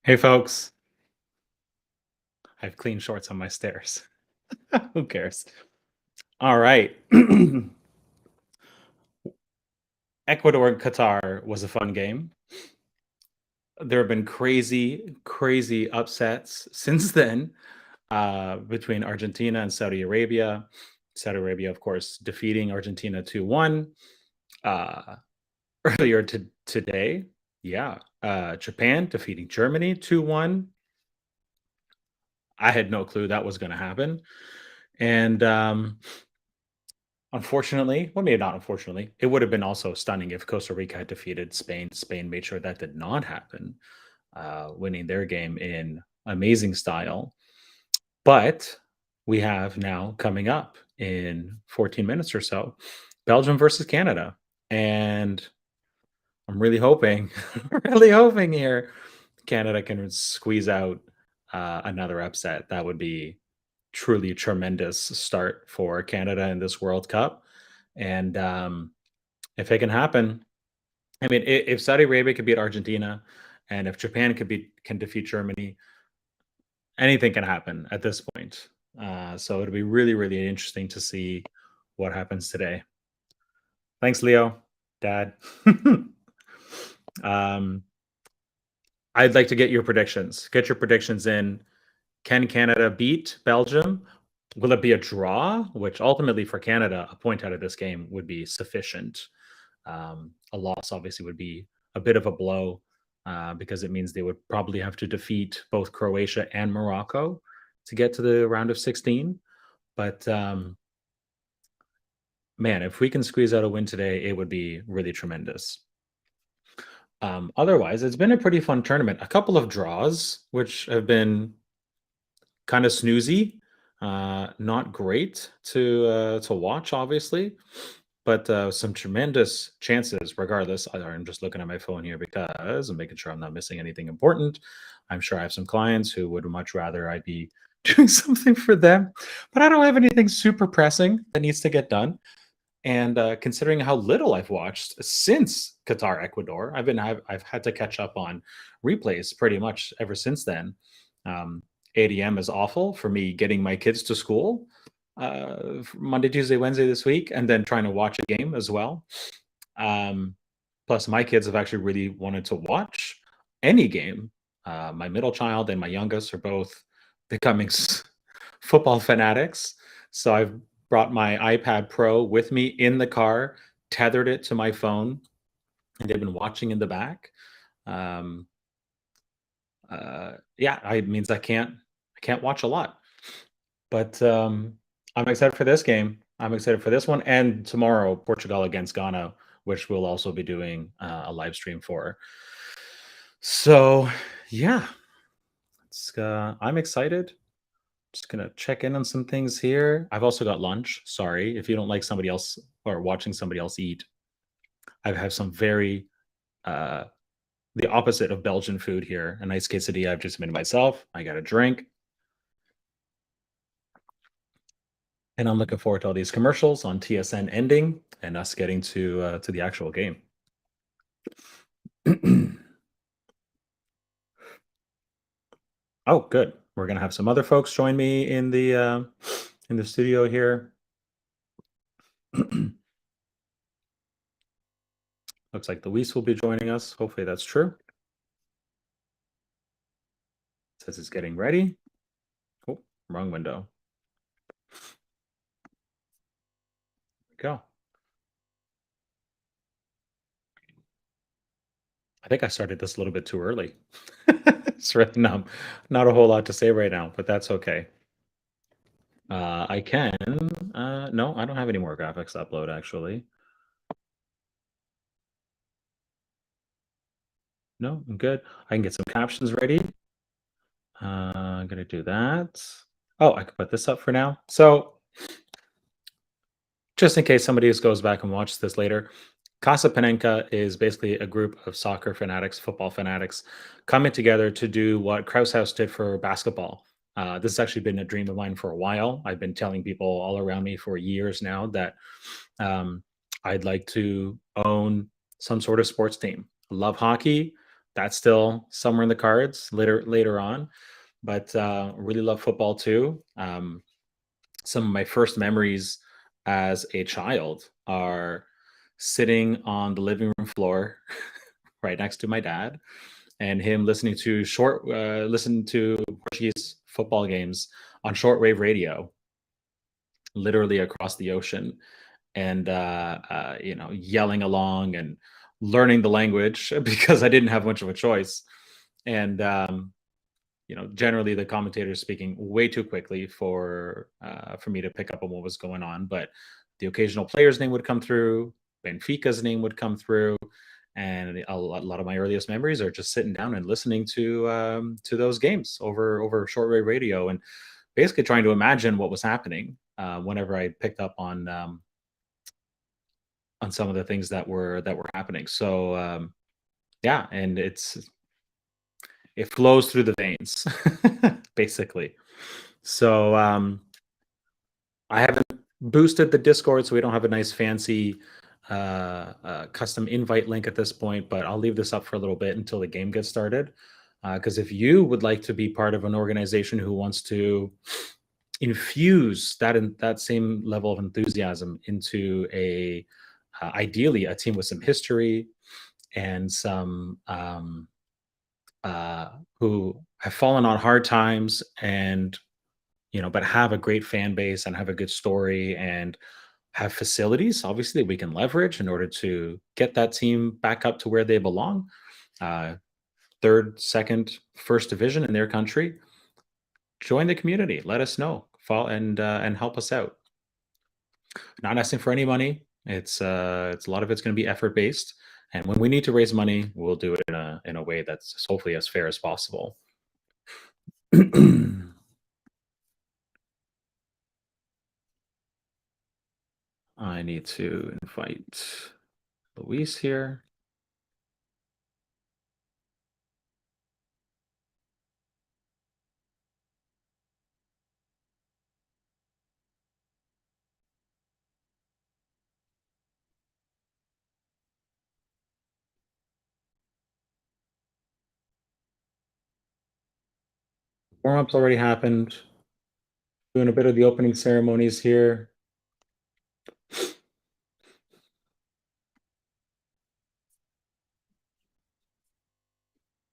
Hey folks, I have clean shorts on my stairs. Who cares? All right. Ecuador and Qatar was a fun game. There have been crazy, crazy upsets since then between Argentina and Saudi Arabia. Saudi Arabia, of course, defeating Argentina 2-1. Uh, earlier today, yeah, Japan defeating Germany 2-1. I had no clue that was going to happen. And unfortunately, well, maybe not unfortunately, it would have been also stunning if Costa Rica had defeated Spain. Spain made sure that did not happen, winning their game in amazing style. But we have now coming up in 14 minutes or so, Belgium versus Canada. And I'm really hoping, really hoping here Canada can squeeze out another upset. That would be truly tremendous start for Canada in this World Cup. And if it can happen, I mean, if Saudi Arabia could beat Argentina, and if Japan can defeat Germany, anything can happen at this point. So it'll be really, really interesting to see what happens today. Thanks, Leo, Dad. um, I'd like to get your predictions. Get your predictions in. Can Canada beat Belgium? Will it be a draw? Which ultimately for Canada, a point out of this game would be sufficient. A loss obviously would be a bit of a blow because it means they would probably have to defeat both Croatia and Morocco to get to the round of 16. But man, if we can squeeze out a win today, it would be really tremendous. Otherwise, it's been a pretty fun tournament. A couple of draws, which have been kind of snoozy, not great to watch, obviously, but some tremendous chances. Regardless, I'm just looking at my phone here because I'm making sure I'm not missing anything important. I'm sure I have some clients who would much rather I be doing something for them, but I don't have anything super pressing that needs to get done. And considering how little I've watched since Qatar Ecuador, I've had to catch up on replays pretty much ever since then. Um, 8 a.m. is awful for me getting my kids to school Monday, Tuesday, Wednesday this week, and then trying to watch a game as well. Plus, my kids have actually really wanted to watch any game. My middle child and my youngest are both becoming football fanatics. So I've brought my iPad Pro with me in the car, tethered it to my phone, and they've been watching in the back. Um, yeah, it means I can't watch a lot, but I'm excited for this game. I'm excited for this one and tomorrow Portugal against Ghana, which we'll also be doing a live stream for. So yeah, I'm excited. Just gonna check in on some things here. I've also got lunch. Sorry if you don't like somebody else or watching somebody else eat. I have some very uh the opposite of Belgian food here. A nice quesadilla I've just made myself. I got a drink. And I'm looking forward to all these commercials on TSN ending and us getting to the actual game. Oh, good. We're gonna have some other folks join me in the studio here. Looks like Luis will be joining us. Hopefully that's true. Says it's getting ready. Oh, wrong window. Go. I think I started this a little bit too early. It's really not a whole lot to say right now, but that's okay. I can. No, I don't have any more graphics to upload actually. No, I'm good. I can get some captions ready. I'm gonna do that. Oh, I can put this up for now. So just in case somebody just goes back and watches this later, Casa Panenka is basically a group of soccer fanatics, football fanatics, coming together to do what Kraus House did for basketball. This has actually been a dream of mine for a while. I've been telling people all around me for years now that I'd like to own some sort of sports team. Love hockey. that's still somewhere in the cards later on. But really love football too. Some of my first memories as a child are sitting on the living room floor right next to my dad and him listen to Portuguese football games on shortwave radio, literally across the ocean, and yelling along and learning the language because I didn't have much of a choice. And generally the commentators speaking way too quickly for me to pick up on what was going on. But the occasional player's name would come through, Benfica's name would come through, and a lot of my earliest memories are just sitting down and listening to those games over shortwave radio, and basically trying to imagine what was happening whenever I picked up on some of the things that were happening. So yeah, and it flows through the veins, basically. So I haven't boosted the Discord, so we don't have a nice fancy custom invite link at this point. But I'll leave this up for a little bit until the game gets started. Because if you would like to be part of an organization who wants to infuse that same level of enthusiasm into a ideally a team with some history and some who have fallen on hard times and but have a great fan base and have a good story and have facilities obviously we can leverage in order to get that team back up to where they belong, uh, third, second, first division in their country. Join the community, let us know, follow and help us out. Not asking for any money. It's a lot of it's going to be effort based, and when we need to raise money, we'll do it in a way that's hopefully as fair as possible. I need to invite Luis here. Warm up's already happened. Doing a bit of the opening ceremonies here.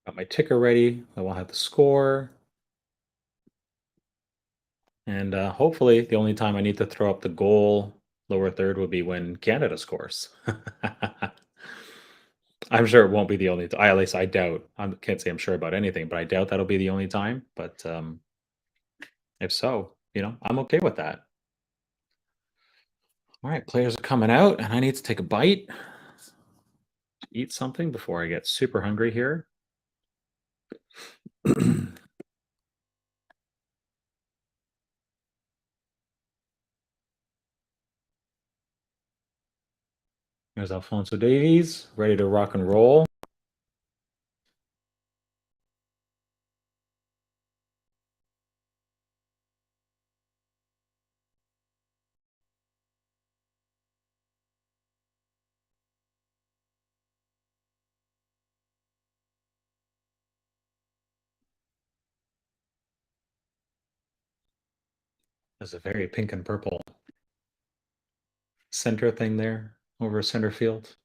Got my ticker ready. I will have the score. And hopefully, the only time I need to throw up the goal lower third will be when Canada scores. I'm sure it won't be the only. At least I doubt. I can't say I'm sure about anything, but I doubt that'll be the only time. But if so, I'm okay with that. All right, players are coming out, and I need to take a bite, eat something before I get super hungry here. There's Alfonso Davies, ready to rock and roll. There's a very pink and purple center thing there over center field.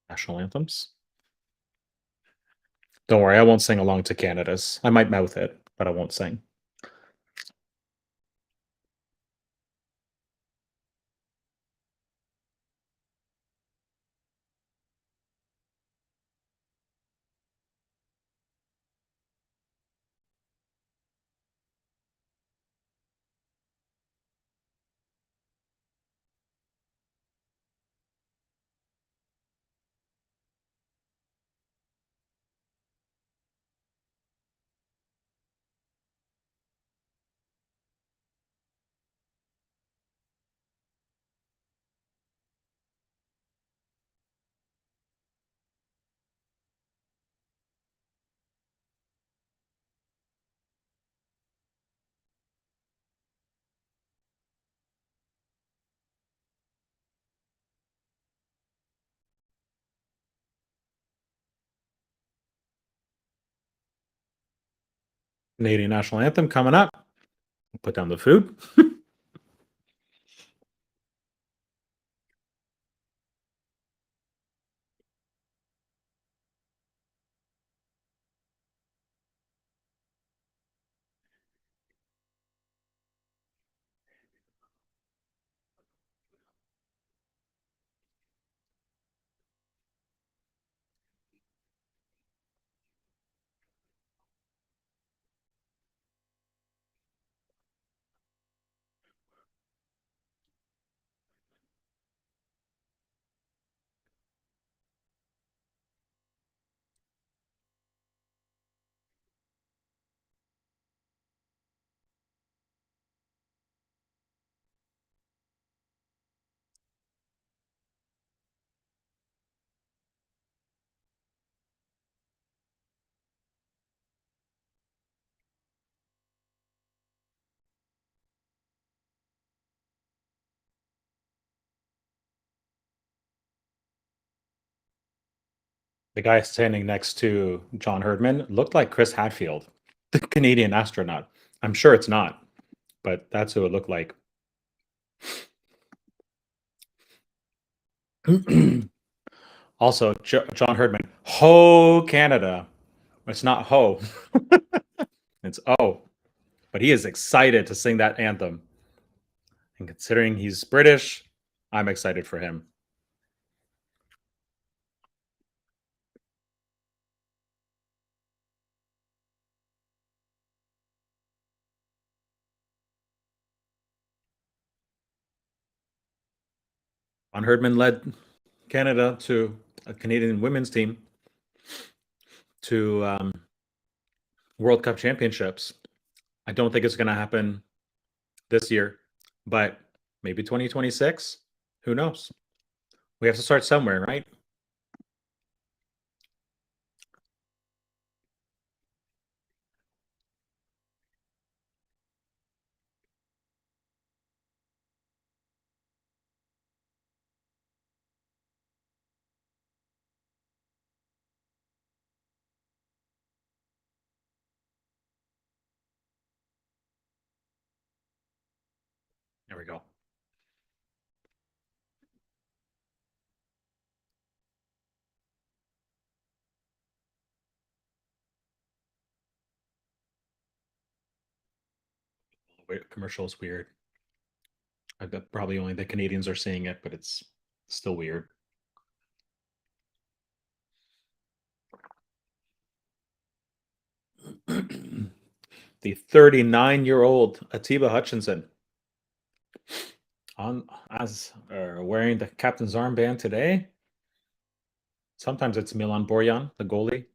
National anthems. Don't worry, I won't sing along to Canada's. I might mouth it, but I won't sing. Canadian national anthem coming up. Put down the food. The guy standing next to John Herdman looked like Chris Hadfield, the Canadian astronaut. I'm sure it's not, but that's who it looked like. Also, John Herdman, Ho Canada. It's not Ho, it's O. But he is excited to sing that anthem. And considering he's British, I'm excited for him. John Herdman led Canada to a Canadian women's team to World Cup championships. I don't think it's going to happen this year, but maybe 2026. Who knows? We have to start somewhere, right? There we go. Wait, commercial is weird. I bet probably only the Canadians are seeing it, but it's still weird. The 39-year-old Atiba Hutchinson on as wearing the captain's armband today. Sometimes it's Milan Borjan, the goalie.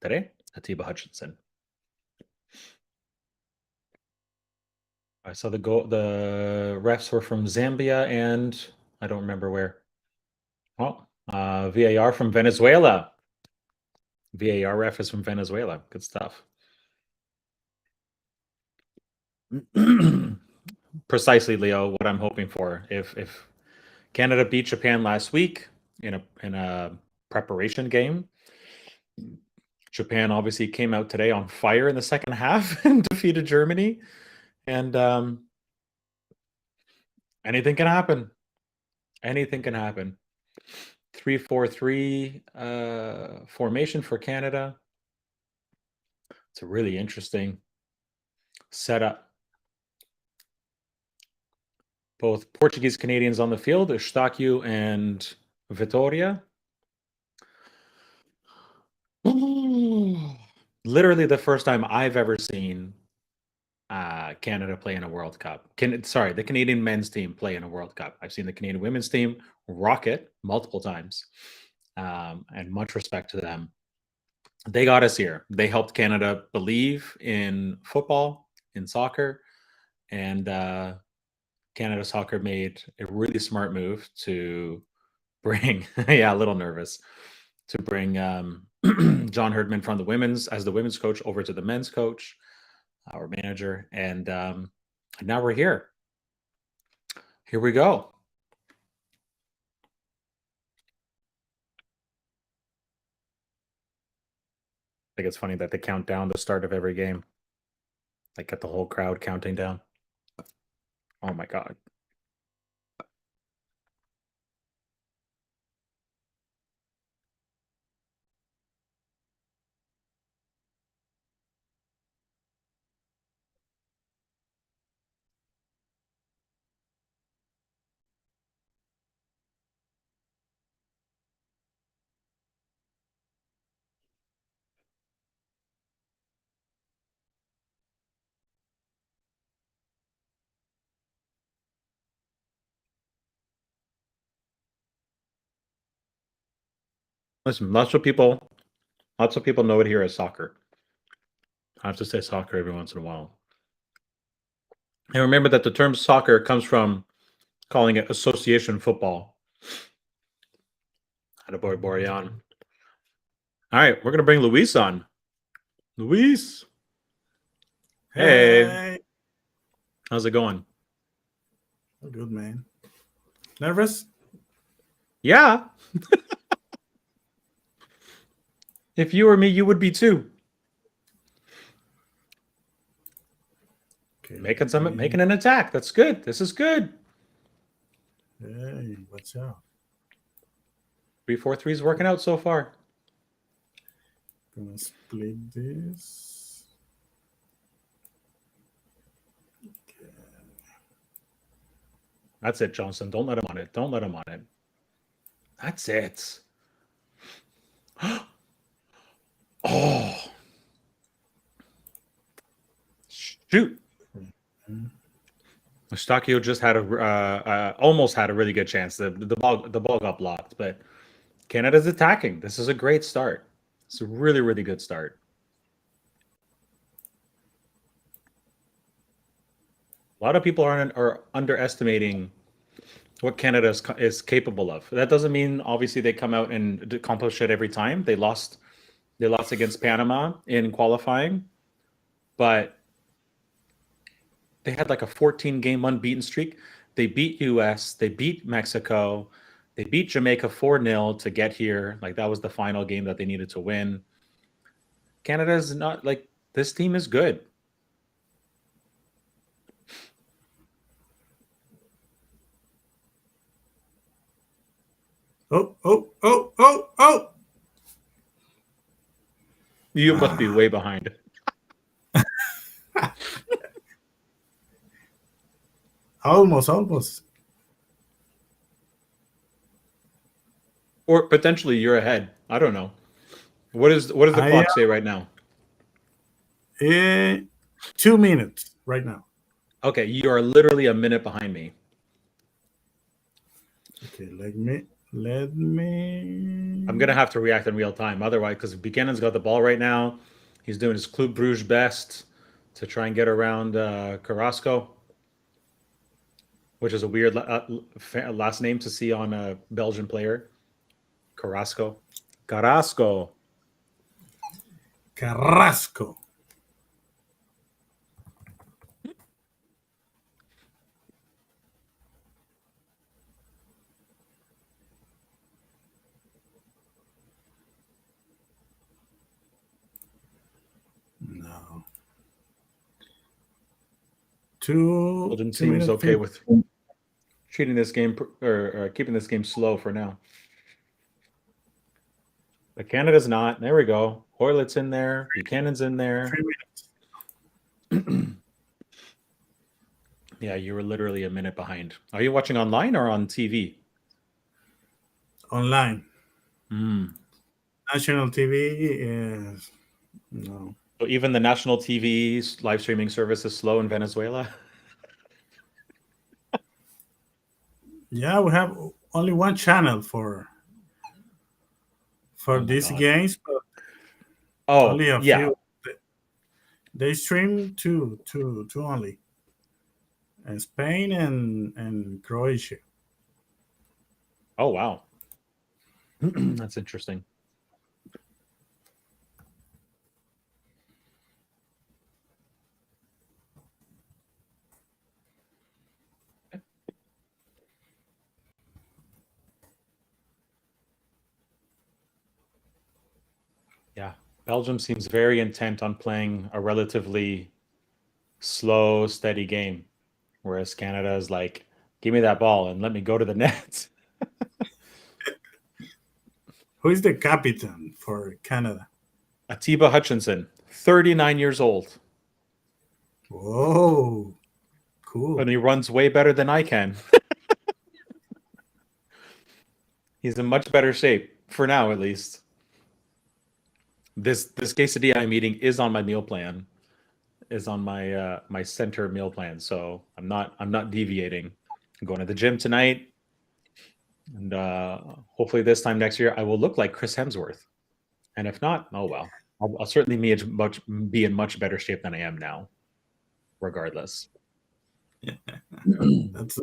Today, Atiba Hutchinson. I saw the refs were from Zambia and I don't remember where. Oh, VAR from Venezuela. VAR ref is from Venezuela. Good stuff. Precisely, Leo, what I'm hoping for. If Canada beat Japan last week in a preparation game, Japan obviously came out today on fire in the second half and defeated Germany. And anything can happen. Anything can happen. 3-4-3 formation for Canada. It's a really interesting setup. Both Portuguese Canadians on the field, Eustáquio and Vitoria. Literally the first time I've ever seen Canada play in a World Cup. The Canadian men's team play in a World Cup. I've seen the Canadian women's team rock it multiple times, and much respect to them. They got us here. They helped Canada believe in football, in soccer, and Canada Soccer made a really smart move to bring, yeah, a little nervous, to bring John Herdman from the women's as the women's coach over to the men's coach, our manager, and now we're here. Here we go. I think it's funny that they count down the start of every game. Like get the whole crowd counting down. Oh my god. Listen, lots of people know it here as soccer. I have to say soccer every once in a while. And remember that the term soccer comes from calling it association football. Attaboy Borean. All right, we're gonna bring Luis on. Luis, hey, Hey, how's it going? oh, good man. Nervous? Yeah. If you were me, you would be too. Okay, Making an attack. That's good. This is good. Hey, what's up? 3-4-3 is working out so far. Gonna split this. Okay. That's it, Johnson. Don't let him on it. Don't let him on it. That's it. Oh, shoot. Eustachio just had almost had a really good chance. The ball got blocked, but Canada's attacking. This is a great start. It's a really, really good start. A lot of people are underestimating what Canada is capable of. That doesn't mean obviously they come out and accomplish it every time. They lost against Panama in qualifying, but they had like a 14 game unbeaten streak. They beat US, they beat Mexico, they beat Jamaica 4-0 to get here. Like that was the final game that they needed to win. Canada is not like this team is good. Oh! You must be way behind. Almost. Or potentially you're ahead. I don't know. What does the I clock say right now? am 2 minutes right now. Okay, you are literally a minute behind me. Okay, let me. I'm gonna have to react in real time, otherwise, because Buchanan's got the ball right now. He's doing his Club Bruges best to try and get around Carrasco, which is a weird last name to see on a Belgian player. Carrasco. Carrasco. Carrasco. No. Belgium Two seems minutes. okay with treating this game or keeping this game slow for now. But Canada's not. There we go. Hoylett's in there. Buchanan's in there. 3 minutes. Yeah, you were literally a minute behind. Are you watching online or on TV? Online. Mm. National TV is no. So even the national TV live streaming service is slow in Venezuela. Yeah, we have only one channel for Oh my these god. games, but Oh only a yeah. few. They stream two only, and Spain and Croatia. Oh wow. That's interesting. Yeah. Belgium seems very intent on playing a relatively slow, steady game. Whereas Canada is like, give me that ball and let me go to the net. Who is the captain for Canada? Atiba Hutchinson, 39 years old. Whoa, And cool. he runs way better than I can. He's in much better shape, for now at least. This quesadilla I'm eating is on my meal plan, is on my my center meal plan. So I'm not deviating. I'm going to the gym tonight, and hopefully this time next year I will look like Chris Hemsworth. And if not, oh well. I'll certainly be in much better shape than I am now, regardless. All That's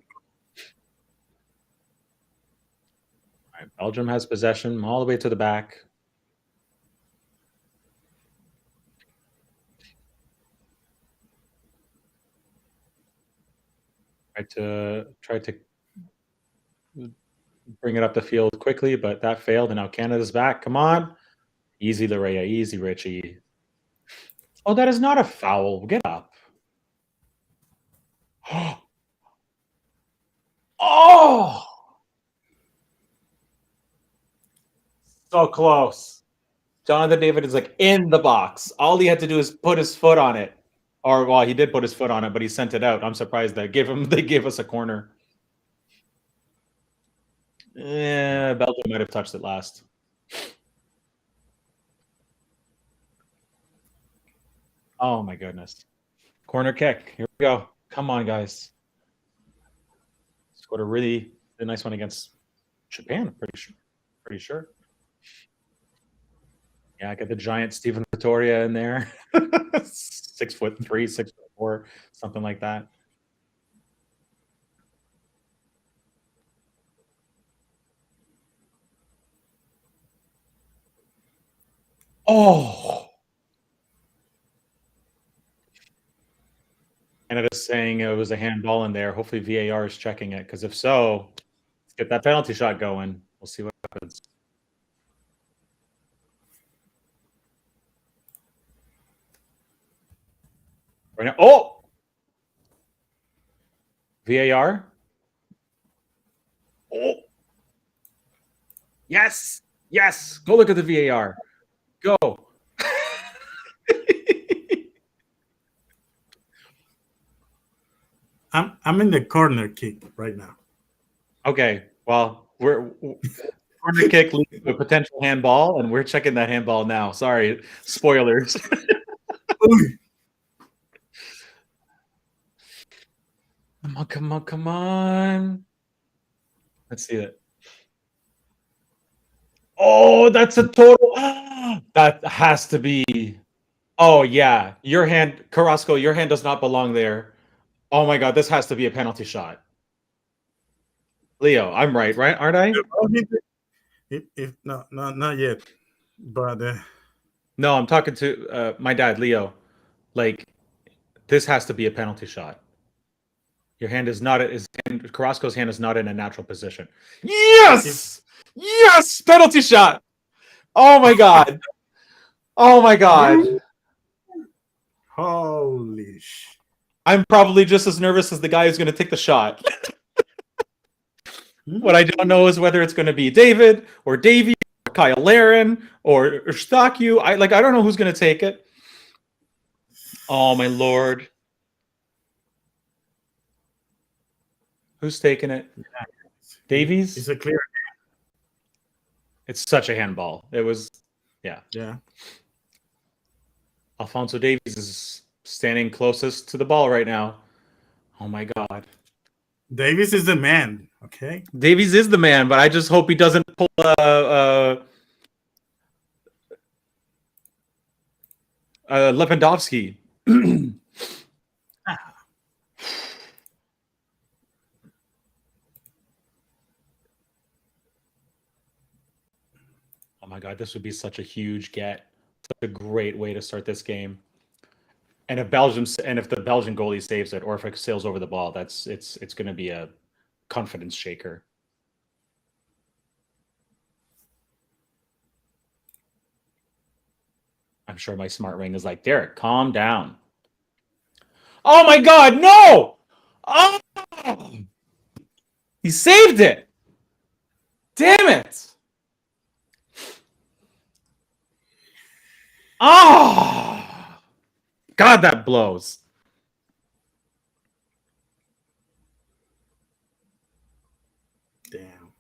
right, Belgium has possession all the way to the back. Try to bring it up the field quickly, but that failed, and now Canada's back. Come on. Easy, Larea. Easy, Richie. Oh, that is not a foul. Get up. Oh, so close. Jonathan David is like in the box. All he had to do is put his foot on it. Or well, he did put his foot on it, but he sent it out. I'm surprised that they gave us a corner. Yeah, Belgium might have touched it last. Oh my goodness. Corner kick. Here we go. Come on, guys. Scored a really nice one against Japan, pretty sure. Pretty sure. Yeah, I got the giant Stephen Vittoria in there. 6'3", 6'4", something like that. Oh, and it is saying it was a handball in there. Hopefully VAR is checking it, because if so, let's get that penalty shot going. We'll see what happens. Right now, oh, VAR. Oh, yes, yes. Go look at the VAR. Go. I'm in the corner kick right now. Okay, well, we're corner kick leads to a potential handball, and we're checking that handball now. Sorry, spoilers. Come on, come on, come on. Let's see it. Oh, that's a total. That has to be. Oh, yeah. Your hand, Carrasco, your hand does not belong there. Oh my God, this has to be a penalty shot. Leo, I'm right? Aren't I? If no, not yet. But No, I'm talking to my dad, Leo. Like, this has to be a penalty shot. Your hand is not Carrasco's hand is not in a natural position. if Yes! Yes! Penalty shot! Oh my God. Oh my God. holy sh! I'm probably just as nervous as the guy who's going to take the shot. What I don't know is whether it's going to be David or Davey or Kyle Laren or Stakyu. I don't know who's going to take it. Oh my Lord. Who's taking it? Davies? It's a clear. It's such a handball. It was, yeah. Yeah. Alfonso Davies is standing closest to the ball right now. Oh my God. Davis is the man. Okay. Davies is the man, but I just hope he doesn't pull Lewandowski. Oh my God, this would be such a huge get. Such a great way to start this game. And if the Belgian goalie saves it, or if it sails over the ball, it's going to be a confidence shaker. I'm sure my smart ring is like, Derek, calm down. Oh my God, no! Oh, he saved it. Damn it! Oh, God, that blows. Damn.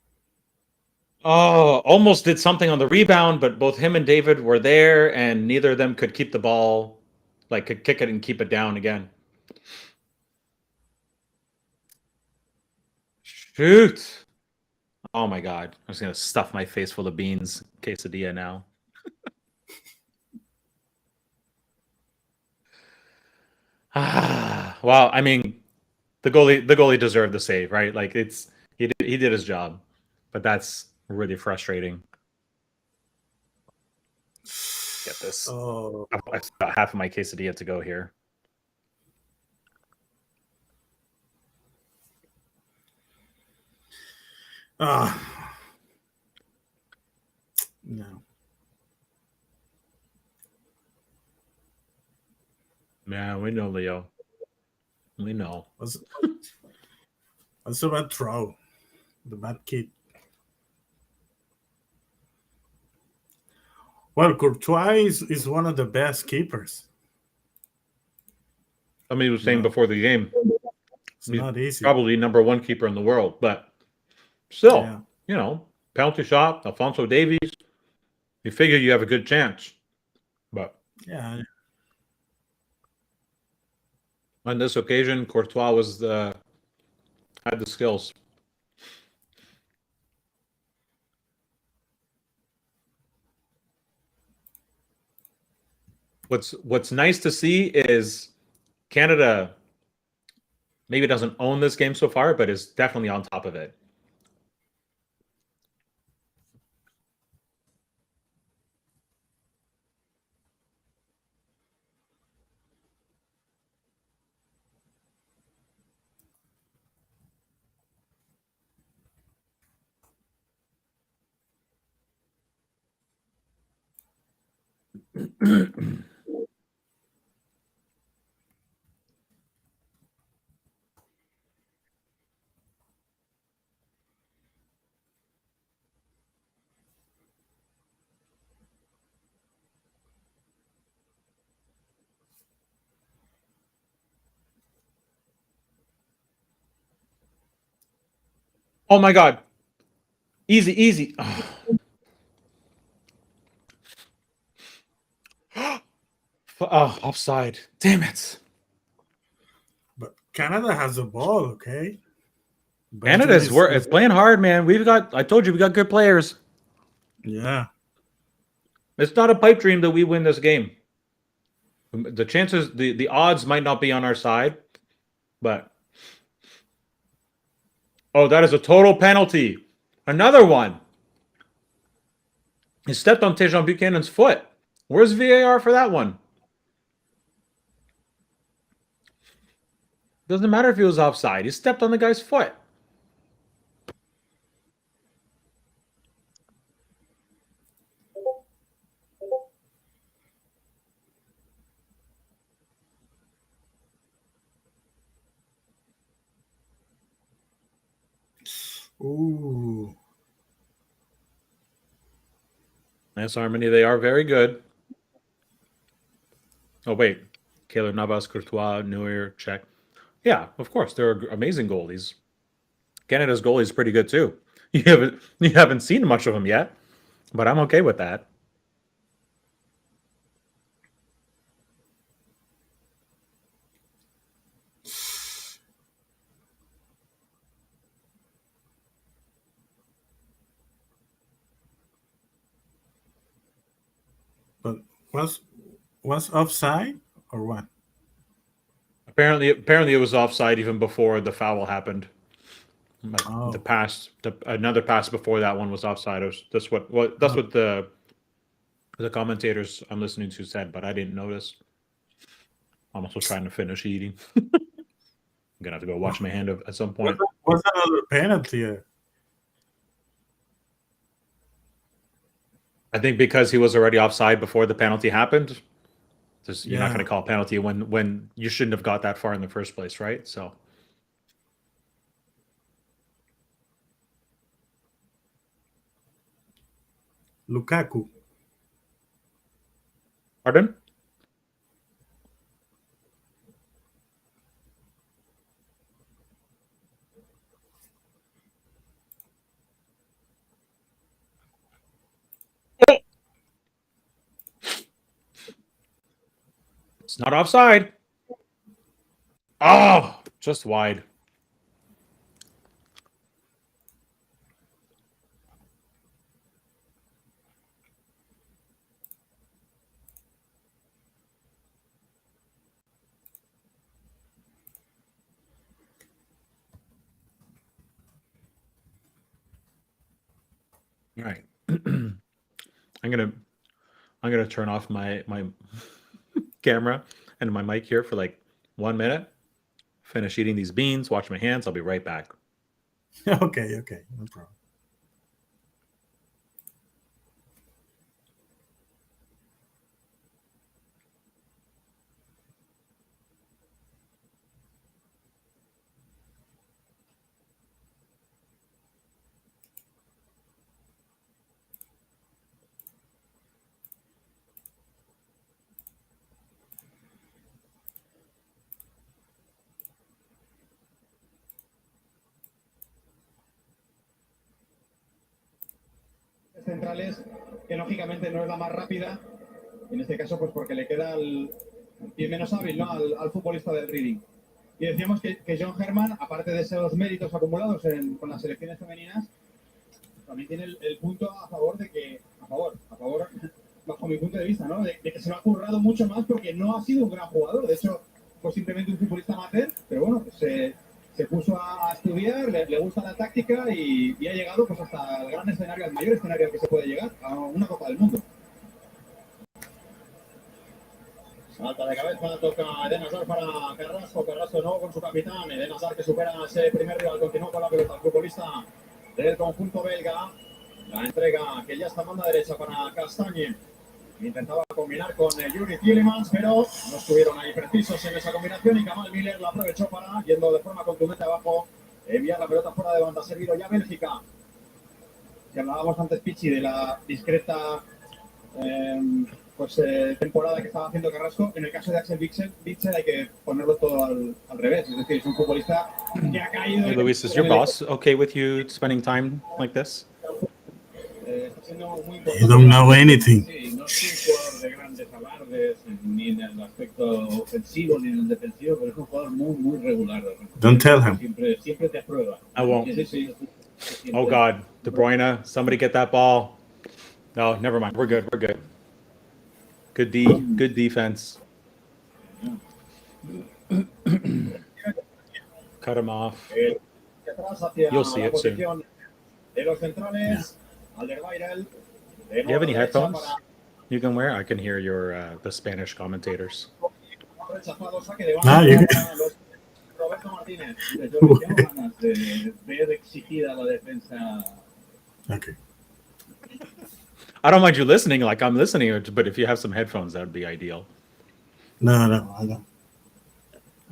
Oh, almost did something on the rebound, but both him and David were there, and neither of them could keep the ball, like could kick it and keep it down again. Shoot. Oh my God. I'm just going to stuff my face full of beans. Quesadilla now. Well, I mean, the goalie deserved the save, right? Like he did his job. But that's really frustrating. Get this. Oh. I've got half of my quesadilla to go here. No. Yeah, we know, Leo. We know. That's a bad throw. The bad kid. Well, Courtois is one of the best keepers. I mean, he was saying before the game, It's he's not easy. probably number one keeper in the world, but still, Yeah. Penalty shot, Alfonso Davies. You figure you have a good chance, but Yeah. on this occasion, Courtois had the skills. What's nice to see is Canada maybe doesn't own this game so far, but is definitely on top of it. Oh my God. Easy, easy. Oh, offside. Damn it. But Canada has the ball, okay? Canada's it's playing hard, man. I told you, we got good players. Yeah. It's not a pipe dream that we win this game. The chances, the odds might not be on our side, but oh, that is a total penalty. Another one. He stepped on Tejan Buchanan's foot. Where's VAR for that one? Doesn't matter if he was offside. He stepped on the guy's foot. Ooh. Nice harmony. They are very good. Oh, wait. Keylor Navas, Courtois, Neuer, check. Yeah, of course. They're amazing goalies. Canada's goalie is pretty good too. You haven't seen much of them yet, but I'm okay with that. But was offside or what? Apparently it was offside even before the foul happened. Like Oh. another pass before that one was offside. That's what the commentators I'm listening to said, but I didn't notice. I'm also trying to finish eating. I'm gonna have to go wash my hand at some point. Was another penalty? I think because he was already offside before the penalty happened, You're not going to call a penalty when you shouldn't have got that far in the first place, right? So. Lukaku. Pardon? It's not offside. Oh, just wide. All right. I'm gonna turn off my camera and my mic here for like 1 minute. Finish eating these beans, wash my hands. I'll be right back. Okay, no problem. Centrales, que lógicamente no es la más rápida, en este caso pues porque le queda el pie menos hábil, ¿no? al futbolista del Reading. Y decíamos que John Herman, aparte de esos méritos acumulados con las selecciones femeninas, también tiene el punto a favor de que, a favor, bajo mi punto de vista, ¿no? De que se lo ha currado mucho más porque no ha sido un gran jugador. De hecho, fue simplemente un futbolista amateur, pero bueno, pues, se puso a estudiar, le gusta la táctica y ha llegado pues hasta el gran escenario, al mayor escenario al que se puede llegar, a una Copa del Mundo. Salta de cabeza, toca Eden Hazard para Carrasco. Carrasco no con su capitán. Eden Hazard que supera ese primer rival. Continúa con la pelota el futbolista del conjunto belga. La entrega que ya está en banda derecha para Castagne. Intentaba combinar con Yuri Tielemans, pero no estuvieron ahí precisos en esa combinación. Y Kamal Miller la aprovechó para, yendo de forma contundente abajo, enviar la pelota fuera de banda. Servido ya Bélgica. Que hablábamos antes, Pichi, de la discreta temporada que estaba haciendo Carrasco. En el caso de Axel Witsel hay que ponerlo todo al revés. Es decir, es un futbolista que ha caído. Hey, Luis, is your boss okay with you spending time like this? You don't know anything. Sí, no es un jugador de grandes alardes, ni en el aspecto ofensivo ni en el defensivo, pero es un jugador muy, muy regular. Don't tell him. Siempre te aprueba. I won't. Sí, Oh God, De Bruyne, somebody get that ball. No, never mind. We're good. We're good. Good defense. Cut him off. You'll see it soon. De los centrales, Do you have any headphones you can wear? I can hear your the Spanish commentators. Ah, you can. Roberto Martínez, yo tengo ganas de ver exigida la defensa. Okay. I don't mind you listening like I'm listening, but if you have some headphones, that would be ideal. No, I don't.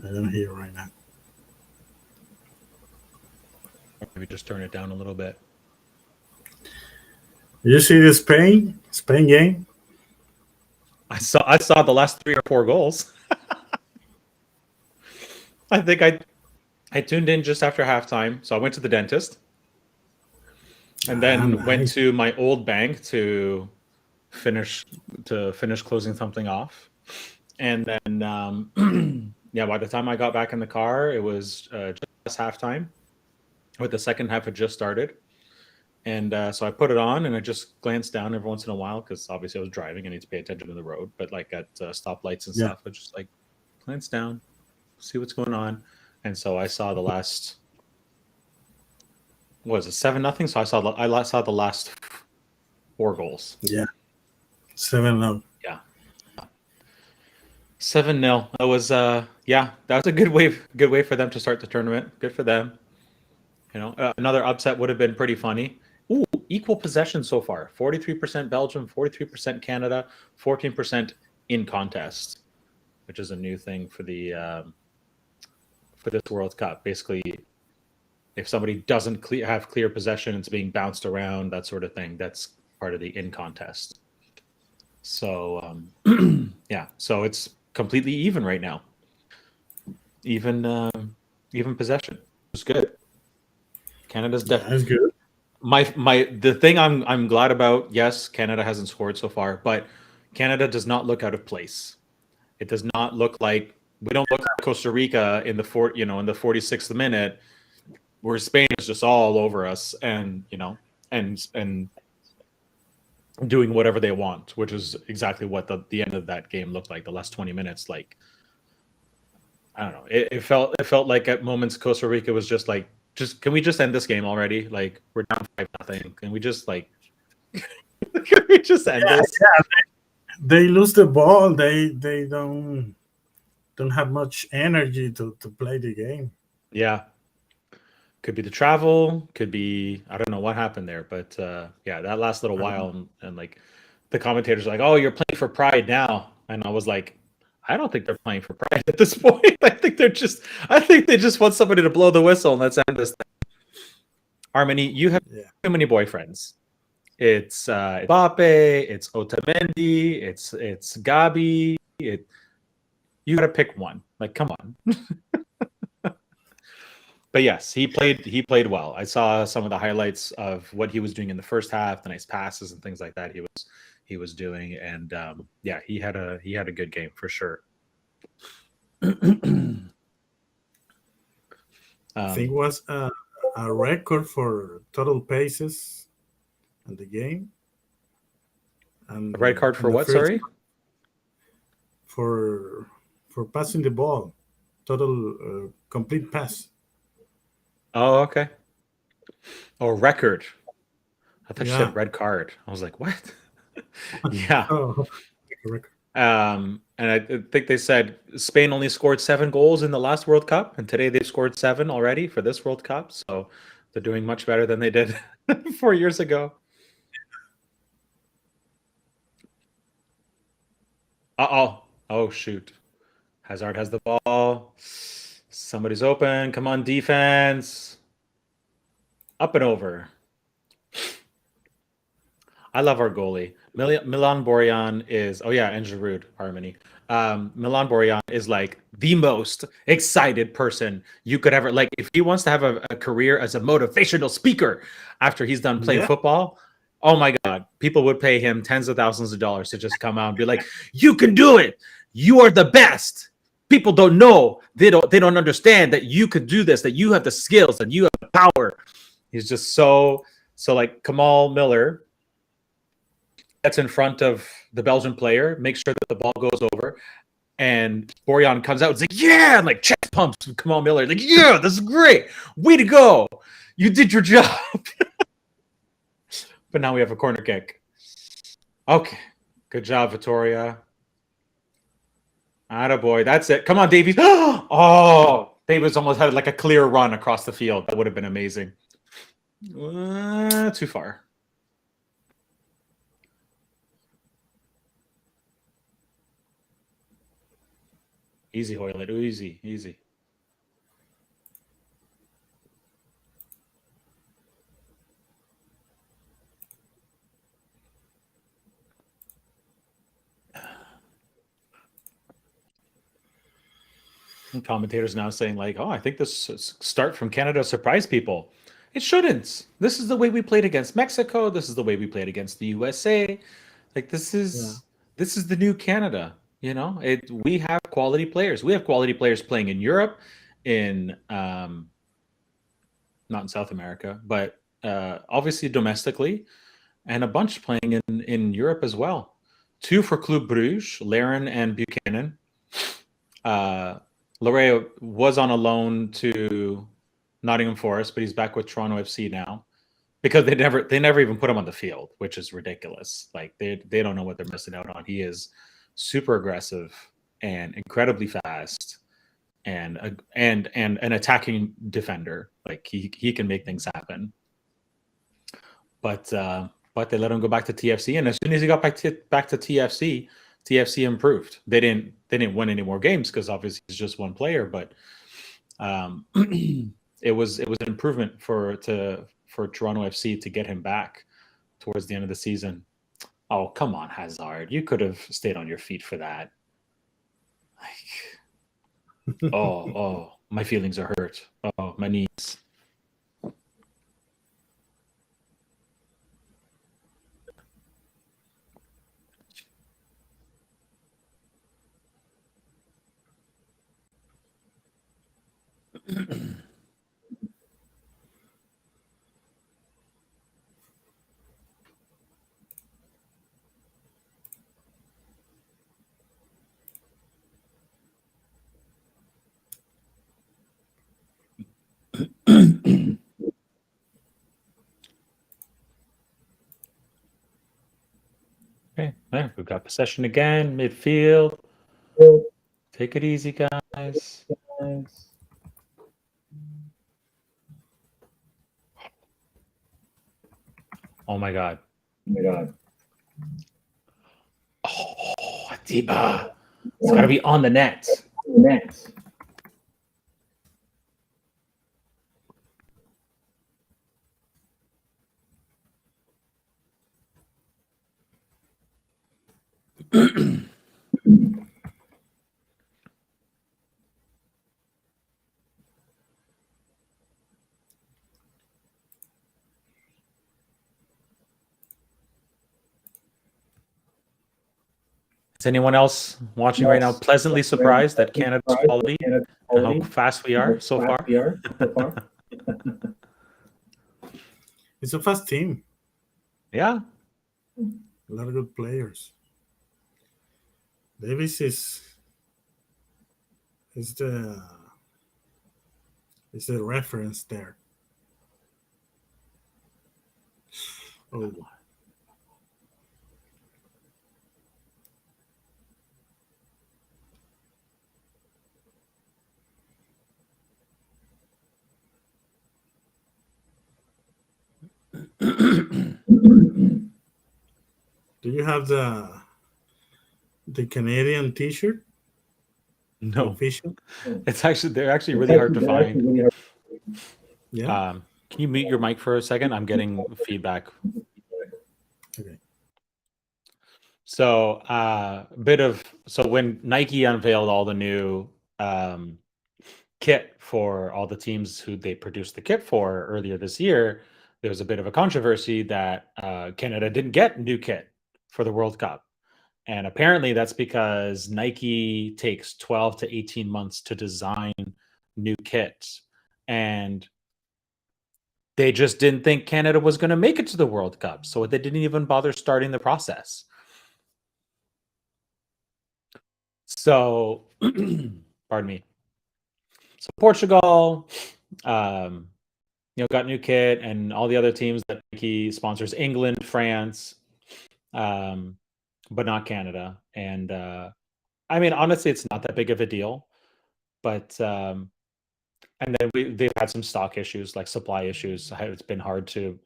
I don't hear right now. Maybe just turn it down a little bit. You see the Spain game? I saw the last 3 or 4 goals. I think I tuned in just after halftime, so I went to the dentist, and then went to my old bank to finish closing something off, and then yeah, by the time I got back in the car, it was just halftime, with the second half had just started. And so I put it on, and I just glanced down every once in a while because obviously I was driving. I need to pay attention to the road, but like at stoplights and stuff, I just like glance down, see what's going on. And so I saw the last, what was it, 7-0? So I saw the last 4 goals. Yeah, 7-0. Yeah, 7-0. That was yeah, that was a good way for them to start the tournament. Good for them. You know, another upset would have been pretty funny. Ooh, equal possession so far. 43% Belgium, 43% Canada, 14% in contest. which is a new thing for this World Cup. Basically, if somebody doesn't have clear possession, it's being bounced around, that sort of thing. That's part of the in contest. So yeah, so it's completely even right now. Even possession. It's good. Canada's definitely That's good. the thing I'm glad about. Yes, Canada hasn't scored so far, but Canada does not look out of place. It does not look like we don't look like Costa Rica in the 46th minute, where Spain is just all over us and and doing whatever they want, which is exactly what the end of that game looked like. The last 20 minutes, like I don't know, it felt like at moments Costa Rica was just like, can we just end this game already? Like we're down 5-0. Can we just like can we just end this? Yeah, they lose the ball. They don't have much energy to play the game. Yeah. Could be the travel, could be I don't know what happened there, but yeah, that last little while and like the commentators are like, "Oh, you're playing for pride now," and I was like, "I don't think they're playing for pride at this point. I think they just want somebody to blow the whistle and let's end this thing." Harmony, you have too many boyfriends. It's Mbappe, it's Otamendi, it's Gabi. You got to pick one. Like, come on. But yes, he played well. I saw some of the highlights of what he was doing in the first half, the nice passes and things like that he was doing, and yeah, he had a good game for sure. I think it was a record for total paces in the game. And a red card for what? Sorry, for passing the ball, total complete pass. Oh, okay. Oh, record. I thought you Yeah. said red card. I was like, what? Yeah. Oh, record. And I think they said Spain only scored 7 goals in the last World Cup, and today they've scored 7 already for this World Cup. So they're doing much better than they did 4 years ago. Uh-oh. Oh, shoot. Hazard has the ball. Somebody's open. Come on, defense. Up and over. I love our goalie. Milan Borjan is, oh yeah, and Giroud, Harmony. Milan Borjan is like the most excited person you could ever, like if he wants to have a career as a motivational speaker after he's done playing football, oh my God, people would pay him tens of thousands of dollars to just come out and be like, you can do it. You are the best. People don't know. They don't understand that you could do this, that you have the skills and you have the power. He's just so like Kamal Miller gets in front of the Belgian player, makes sure that the ball goes over, and Borjan comes out and is like, yeah, and like chest pumps Kamal Miller, like, yeah, this is great. Way to go. You did your job. But now we have a corner kick. Okay. Good job, Vittoria. Attaboy. That's it. Come on, Davies. Oh, Davies almost had like a clear run across the field. That would have been amazing. Too far. Easy, Hoylet. Easy, easy. And commentators now saying like, oh, I think this start from Canada surprised people. It shouldn't. This is the way we played against Mexico. This is the way we played against the USA. Like this is the new Canada. You know, we have quality players. We have quality players playing in Europe, in not in South America, but obviously domestically, and a bunch playing in Europe as well. 2 for Club Bruges, Laren and Buchanan. Larea was on a loan to Nottingham Forest, but he's back with Toronto FC now because they never even put him on the field, which is ridiculous. Like they don't know what they're missing out on. He is super aggressive and incredibly fast and an attacking defender. Like he can make things happen. But they let him go back to TFC, and as soon as he got back to TFC, TFC improved. They didn't win any more games because obviously it's just one player, but it was an improvement for Toronto FC to get him back towards the end of the season. Oh, come on, Hazard. You could have stayed on your feet for that. Like, oh, my feelings are hurt. Oh, my knees. Okay, yeah, we've got possession again, midfield. Take it easy, guys. Oh my god. Oh, Atiba. It's got to be on the net. Is anyone else watching right now pleasantly surprised at Canada's quality and how fast we are so far? It's a fast team. Yeah. A lot of good players. Davis is the reference there. Oh. Do you have the Canadian T-shirt? No. Official? They're actually really hard to find. Yeah. Can you mute your mic for a second? I'm getting feedback. Okay. So when Nike unveiled all the new kit for all the teams who they produced the kit for earlier this year, there was a bit of a controversy that Canada didn't get new kit for the World Cup. And apparently that's because Nike takes 12 to 18 months to design new kits. And they just didn't think Canada was going to make it to the World Cup. So they didn't even bother starting the process. So, pardon me. So Portugal, got new kit, and all the other teams that Nike sponsors, England, France, but not Canada. And I mean, honestly, it's not that big of a deal. But and then they've had some stock issues, like supply issues. It's been hard to.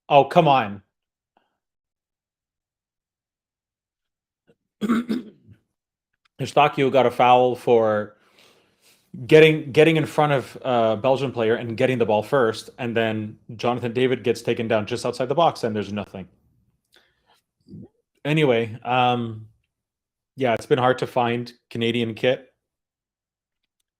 Oh, come on. Eustachio got a foul for getting in front of a Belgian player and getting the ball first, and then Jonathan David gets taken down just outside the box, and there's nothing. Anyway, yeah, it's been hard to find Canadian kit,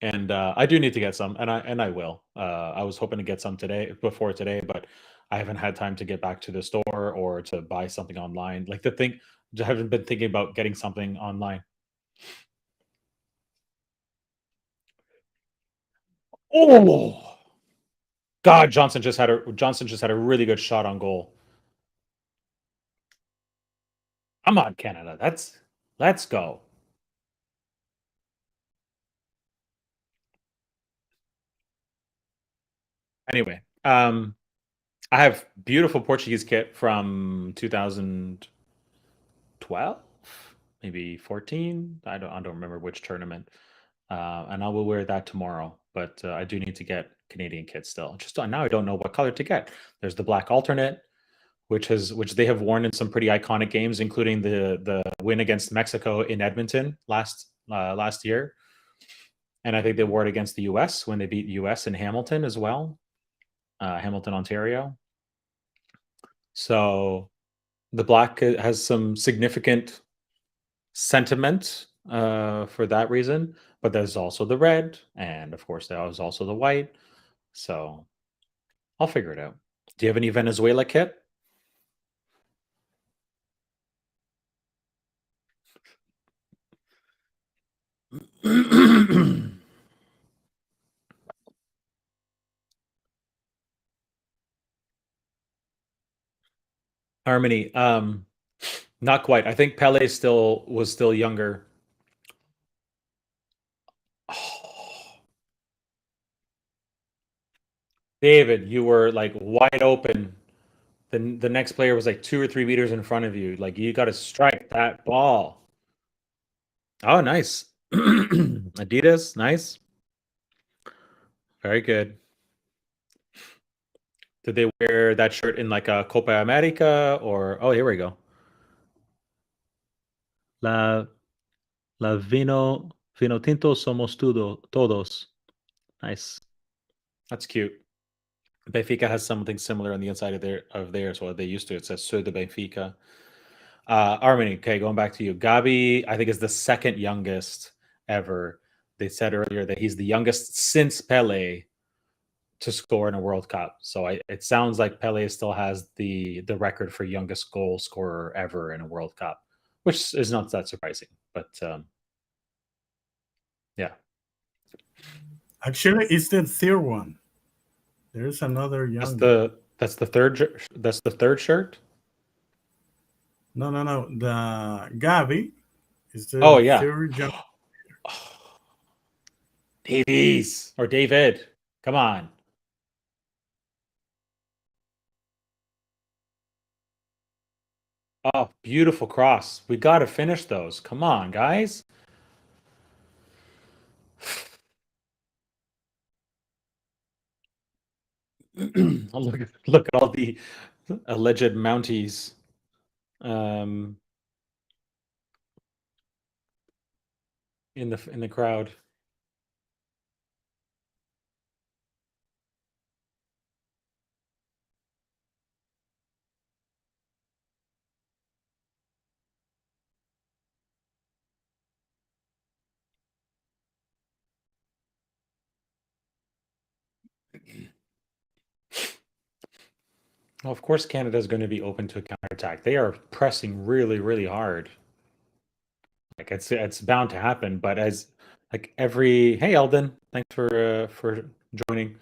and I do need to get some, and I will. I was hoping to get some before today, but I haven't had time to get back to the store or to buy something online. Like I haven't been thinking about getting something online. Oh God, Johnson just had a really good shot on goal. Come on, Canada. Let's go. Anyway, I have beautiful Portuguese kit from 2012, maybe 14. I don't remember which tournament. And I will wear that tomorrow. But I do need to get Canadian kit still. Just now I don't know what color to get. There's the black alternate. which they have worn in some pretty iconic games, including the win against Mexico in Edmonton last year, and I think they wore it against the U.S. when they beat U.S. in Hamilton as well, Hamilton, Ontario. So the black has some significant sentiment for that reason, but there's also the red, and of course there was also the white. So I'll figure it out. Do you have any Venezuela kit? Harmony. Not quite. I think Pele was still younger. Oh, David, you were like wide open. The next player was like 2 or 3 meters in front of you. Like you got to strike that ball. Oh, nice. Adidas, nice. Very good. Did they wear that shirt in like a Copa America or? Oh, here we go. La La vino tinto somos todos. Nice. That's cute. Benfica has something similar on the inside of theirs. Well, they used to. It says Sur de Benfica. Armini, okay, going back to you. Gabi, I think, is the second youngest ever. They said earlier that he's the youngest since Pele to score in a World Cup. So it sounds like Pele still has the record for youngest goal scorer ever in a World Cup, which is not that surprising. But yeah. Actually, it's the third one. There's another young. That's the third shirt. No. The Gabi is the Oh yeah. third young. Davies or David. Come on. Oh, beautiful cross. We got to finish those. Come on, guys. Look at all the alleged Mounties. In the crowd. Well, of course, Canada is going to be open to a counterattack. They are pressing really, really hard. Like it's bound to happen. But as like hey Eldon, thanks for joining.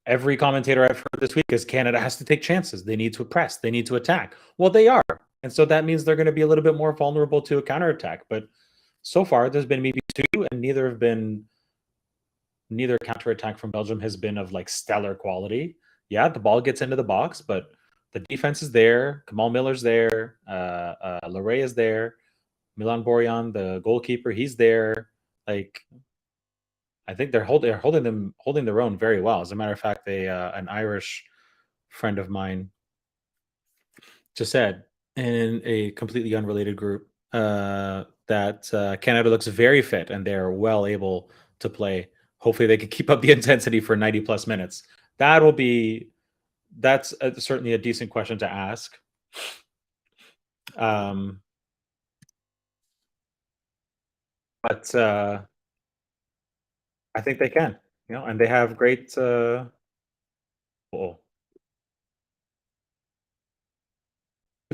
Every commentator I've heard this week is Canada has to take chances. They need to press. They need to attack. Well, they are, and so that means they're going to be a little bit more vulnerable to a counterattack. But so far, there's been maybe two, and neither counterattack from Belgium has been of like stellar quality. Yeah, the ball gets into the box, but the defense is there. Kamal Miller's there. Larray is there. Milan Borjan, the goalkeeper, he's there. Like, I think they're holding their own very well. As a matter of fact, an Irish friend of mine just said in a completely unrelated group that Canada looks very fit and they're well able to play. Hopefully, they can keep up the intensity for 90 plus minutes. That's certainly a decent question to ask. But I think they can, and they have great. Too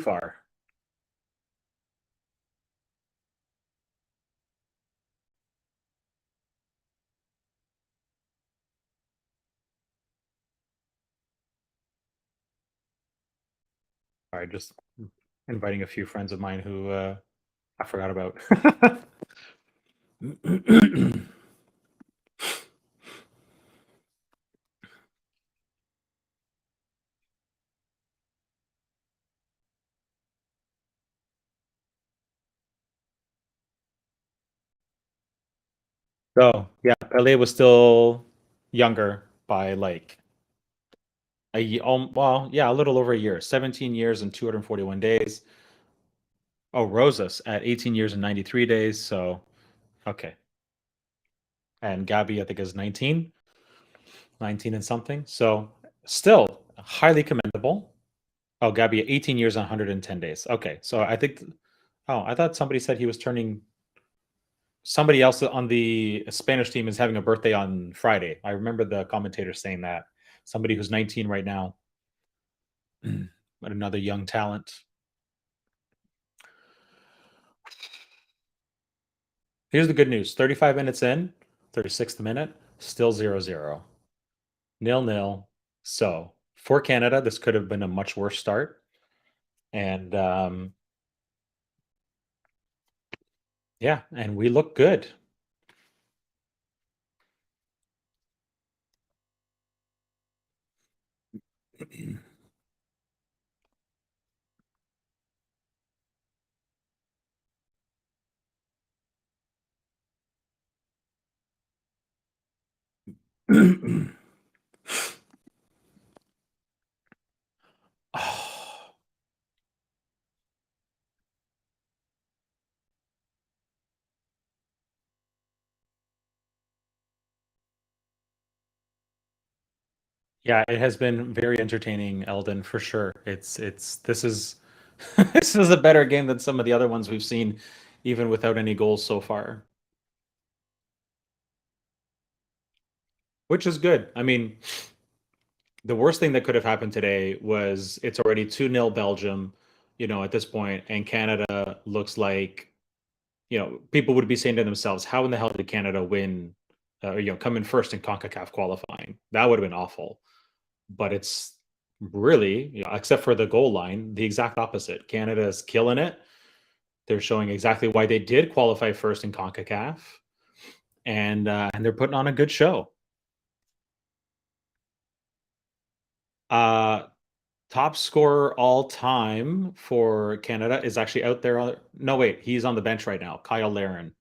far. All right, just inviting a few friends of mine who I forgot about. Oh, yeah, Pele was still younger by like Well, yeah, a little over a year. 17 years and 241 days. Oh, Rosas at 18 years and 93 days. So, okay. And Gabby, I think, is 19 and something. So, still highly commendable. Oh, Gabby, 18 years and 110 days. Okay. So, I think, oh, I thought somebody said he was turning, somebody else on the Spanish team is having a birthday on Friday. I remember the commentator saying that. Somebody who's 19 right now, but another young talent. Here's the good news. 35 minutes in, 36th minute, still 0-0. 0-0. So for Canada, this could have been a much worse start. And yeah, and we look good. Oh, yeah, it has been very entertaining, Eldon, for sure. It's this is this is a better game than some of the other ones we've seen, even without any goals so far. Which is good. I mean, the worst thing that could have happened today was it's already 2-0 Belgium, at this point, and Canada looks like, people would be saying to themselves, how in the hell did Canada win, come in first in CONCACAF qualifying? That would have been awful. But it's really, except for the goal line, the exact opposite. Canada is killing it. They're showing exactly why they did qualify first in CONCACAF, and they're putting on a good show. Uh, Top scorer all time for Canada is actually out there. No, wait, he's on the bench right now. Kyle Larin.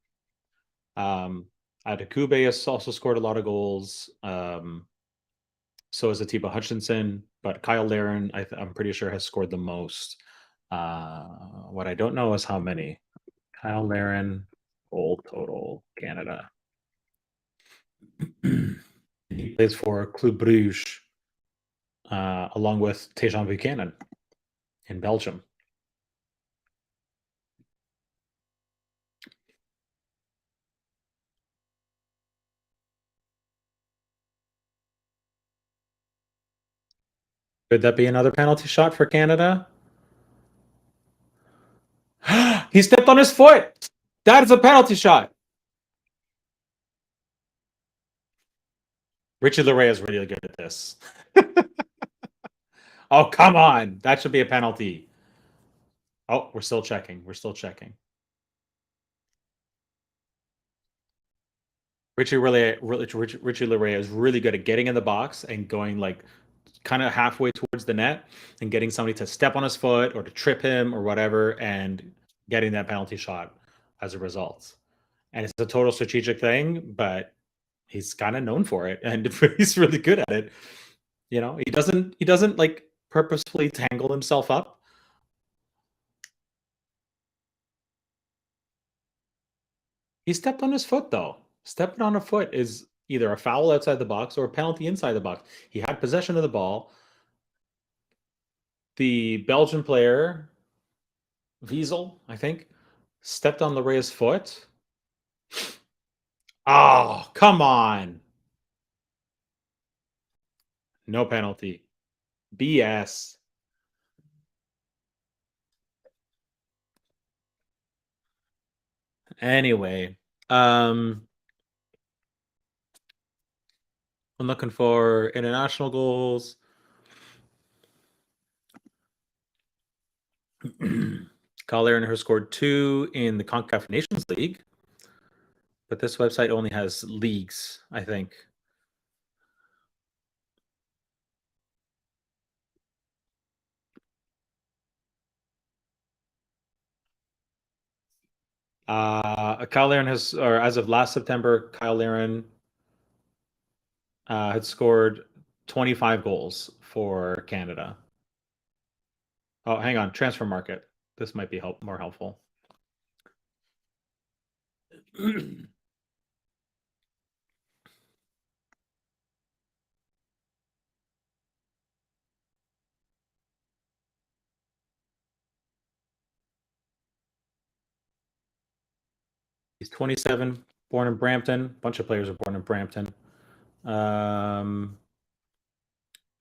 Adekube has also scored a lot of goals. So is Atiba Hutchinson, but Kyle Larin, I'm pretty sure, has scored the most. What I don't know is how many. Kyle Larin, goal total, Canada. He plays for Club Bruges, along with Tejan Buchanan in Belgium. Could that be another penalty shot for Canada? He stepped on his foot. That is a penalty shot. Richie Laryea is really good at this. Oh, come on. That should be a penalty. Oh, we're still checking. We're still checking. Richie Laryea is really good at getting in the box and going like kind of halfway towards the net and getting somebody to step on his foot or to trip him or whatever and getting that penalty shot as a result. And it's a total strategic thing, but he's kind of known for it and he's really good at it. He doesn't like purposefully tangle himself up. He stepped on his foot though. Stepping on a foot is either a foul outside the box or a penalty inside the box. He had possession of the ball. The Belgian player, Wiesel, I think, stepped on Larea's foot. Oh, come on. No penalty. BS. Anyway, I'm looking for international goals. Kyle Larin has scored 2 in the CONCACAF Nations League, but this website only has leagues, I think. Kyle Larin as of last September, Kyle Larin had scored 25 goals for Canada. Oh, hang on. Transfer market. This might be more helpful. He's 27, born in Brampton. A bunch of players are born in Brampton.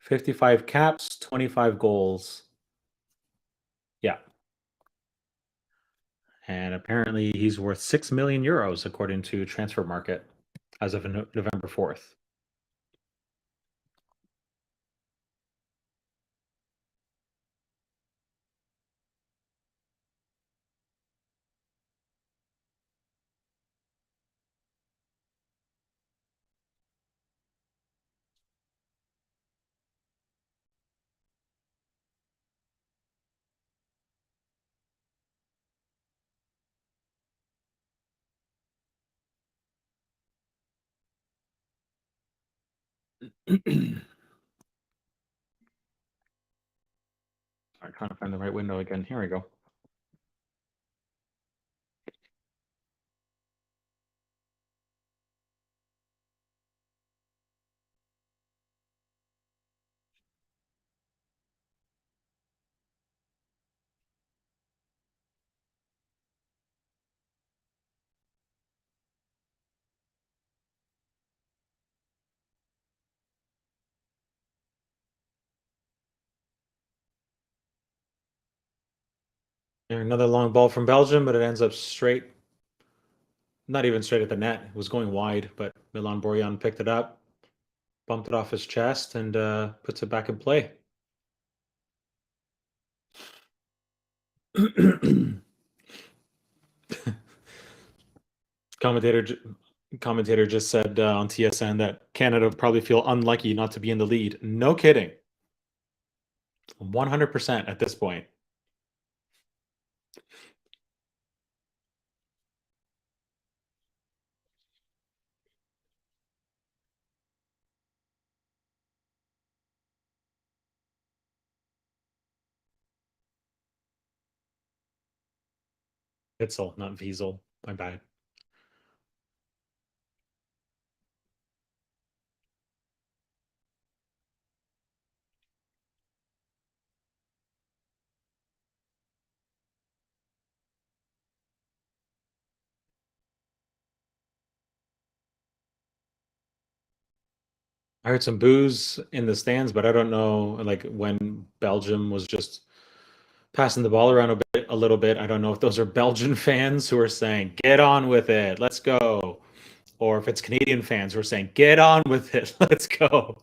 55 caps, 25 goals. Yeah. And apparently he's worth 6 million euros according to Transfer Market as of November 4th. I'm trying to find the right window again. Here we go. Another long ball from Belgium, but it ends up straight. Not even straight at the net. It was going wide, but Milan Borjan picked it up, bumped it off his chest, and puts it back in play. Commentator just said on TSN that Canada probably feel unlucky not to be in the lead. No kidding. 100% at this point. Witzel, not Wiesel. My bad. I heard some boos in the stands, but I don't know, like when Belgium was just passing the ball around a little bit. I don't know if those are Belgian fans who are saying, "Get on with it, let's go," or if it's Canadian fans who are saying, "Get on with it, let's go."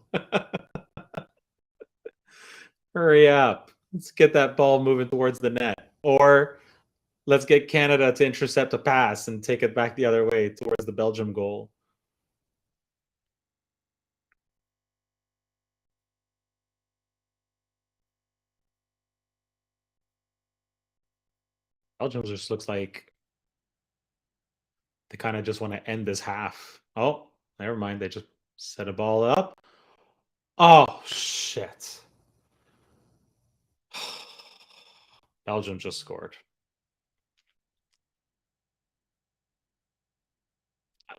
Hurry up. Let's get that ball moving towards the net. Or let's get Canada to intercept a pass and take it back the other way towards the Belgium goal. Belgium just looks like they kind of just want to end this half. Oh, never mind. They just set a ball up. Oh, shit. Belgium just scored.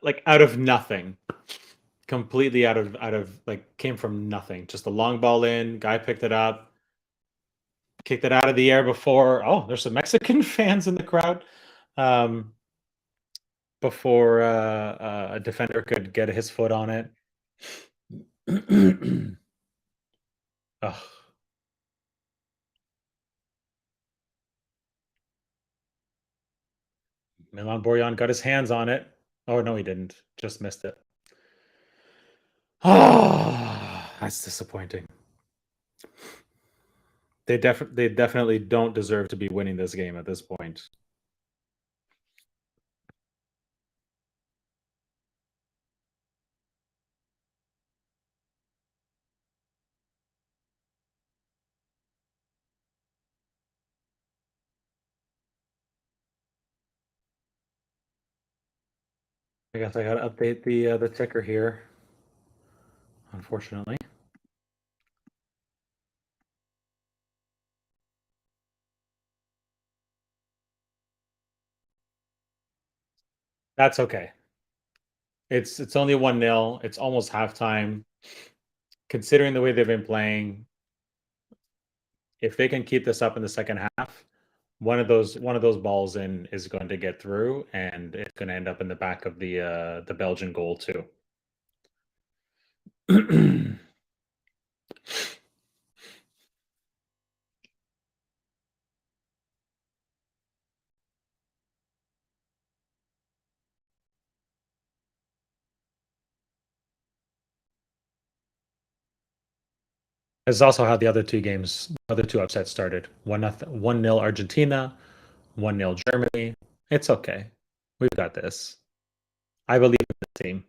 Like out of nothing. Completely out of like came from nothing. Just a long ball in, guy picked it up, kicked it out of the air before. Oh, there's some Mexican fans in the crowd. Before a defender could get his foot on it. Ugh. Milan Borjan got his hands on it. Oh, no, he didn't. Just missed it. Oh, that's disappointing. They definitely don't deserve to be winning this game at this point. I guess I gotta update the ticker here, unfortunately. That's okay. It's only 1-0. It's almost halftime. Considering the way they've been playing, if they can keep this up in the second half, one of those balls in is going to get through, and it's going to end up in the back of the Belgian goal too. This is also how the other two upsets started. 1-0 Argentina, 1-0 Germany. It's okay. We've got this. I believe in the team.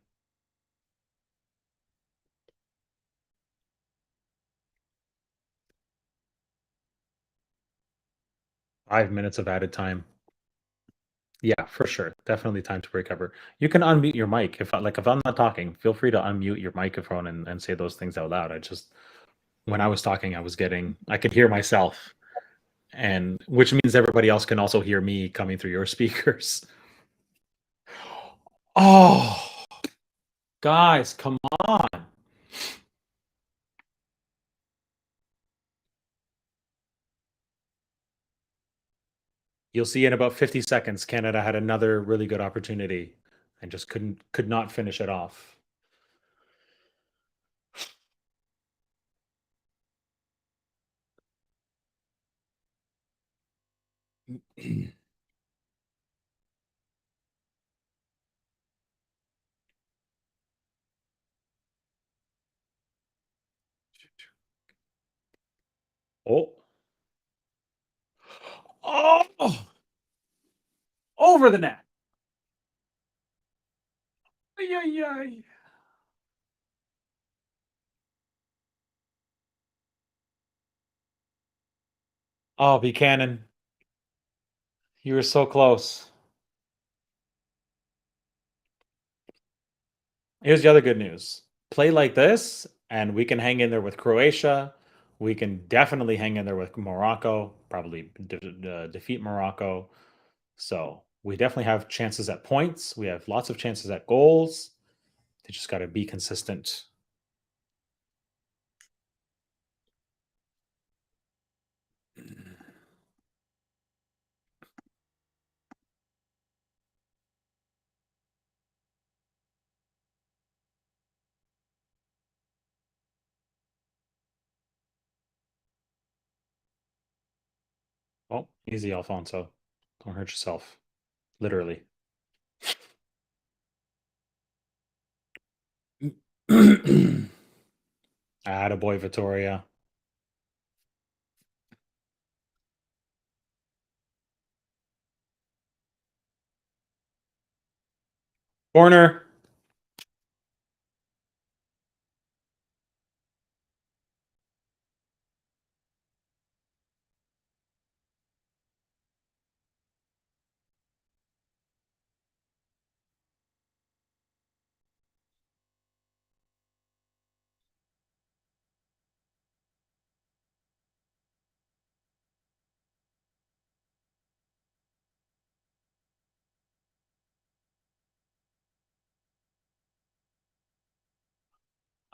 5 minutes of added time. Yeah, for sure. Definitely time to recover. You can unmute your mic if I'm not talking, feel free to unmute your microphone and say those things out loud. When I was talking, I could hear myself, and which means everybody else can also hear me coming through your speakers. Oh, guys, come on. You'll see in about 50 seconds, Canada had another really good opportunity and just could not finish it off. Oh. Oh, over the net. Ay, ay, ay. Oh, Buchanan, you were so close. Here's the other good news. Play like this, and we can hang in there with Croatia. We can definitely hang in there with Morocco, probably defeat Morocco. So we definitely have chances at points. We have lots of chances at goals. They just got to be consistent. Oh, easy, Alfonso. Don't hurt yourself. Literally. Attaboy, Vittoria. Corner.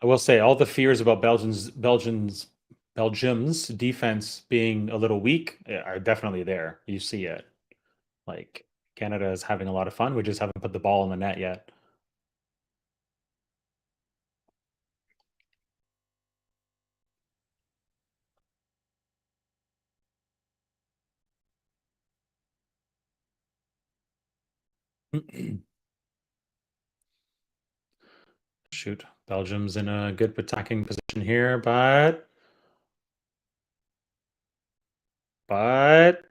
I will say all the fears about Belgium's defense being a little weak are definitely there. You see it. Like Canada is having a lot of fun. We just haven't put the ball in the net yet. Shoot, Belgium's in a good attacking position here, but but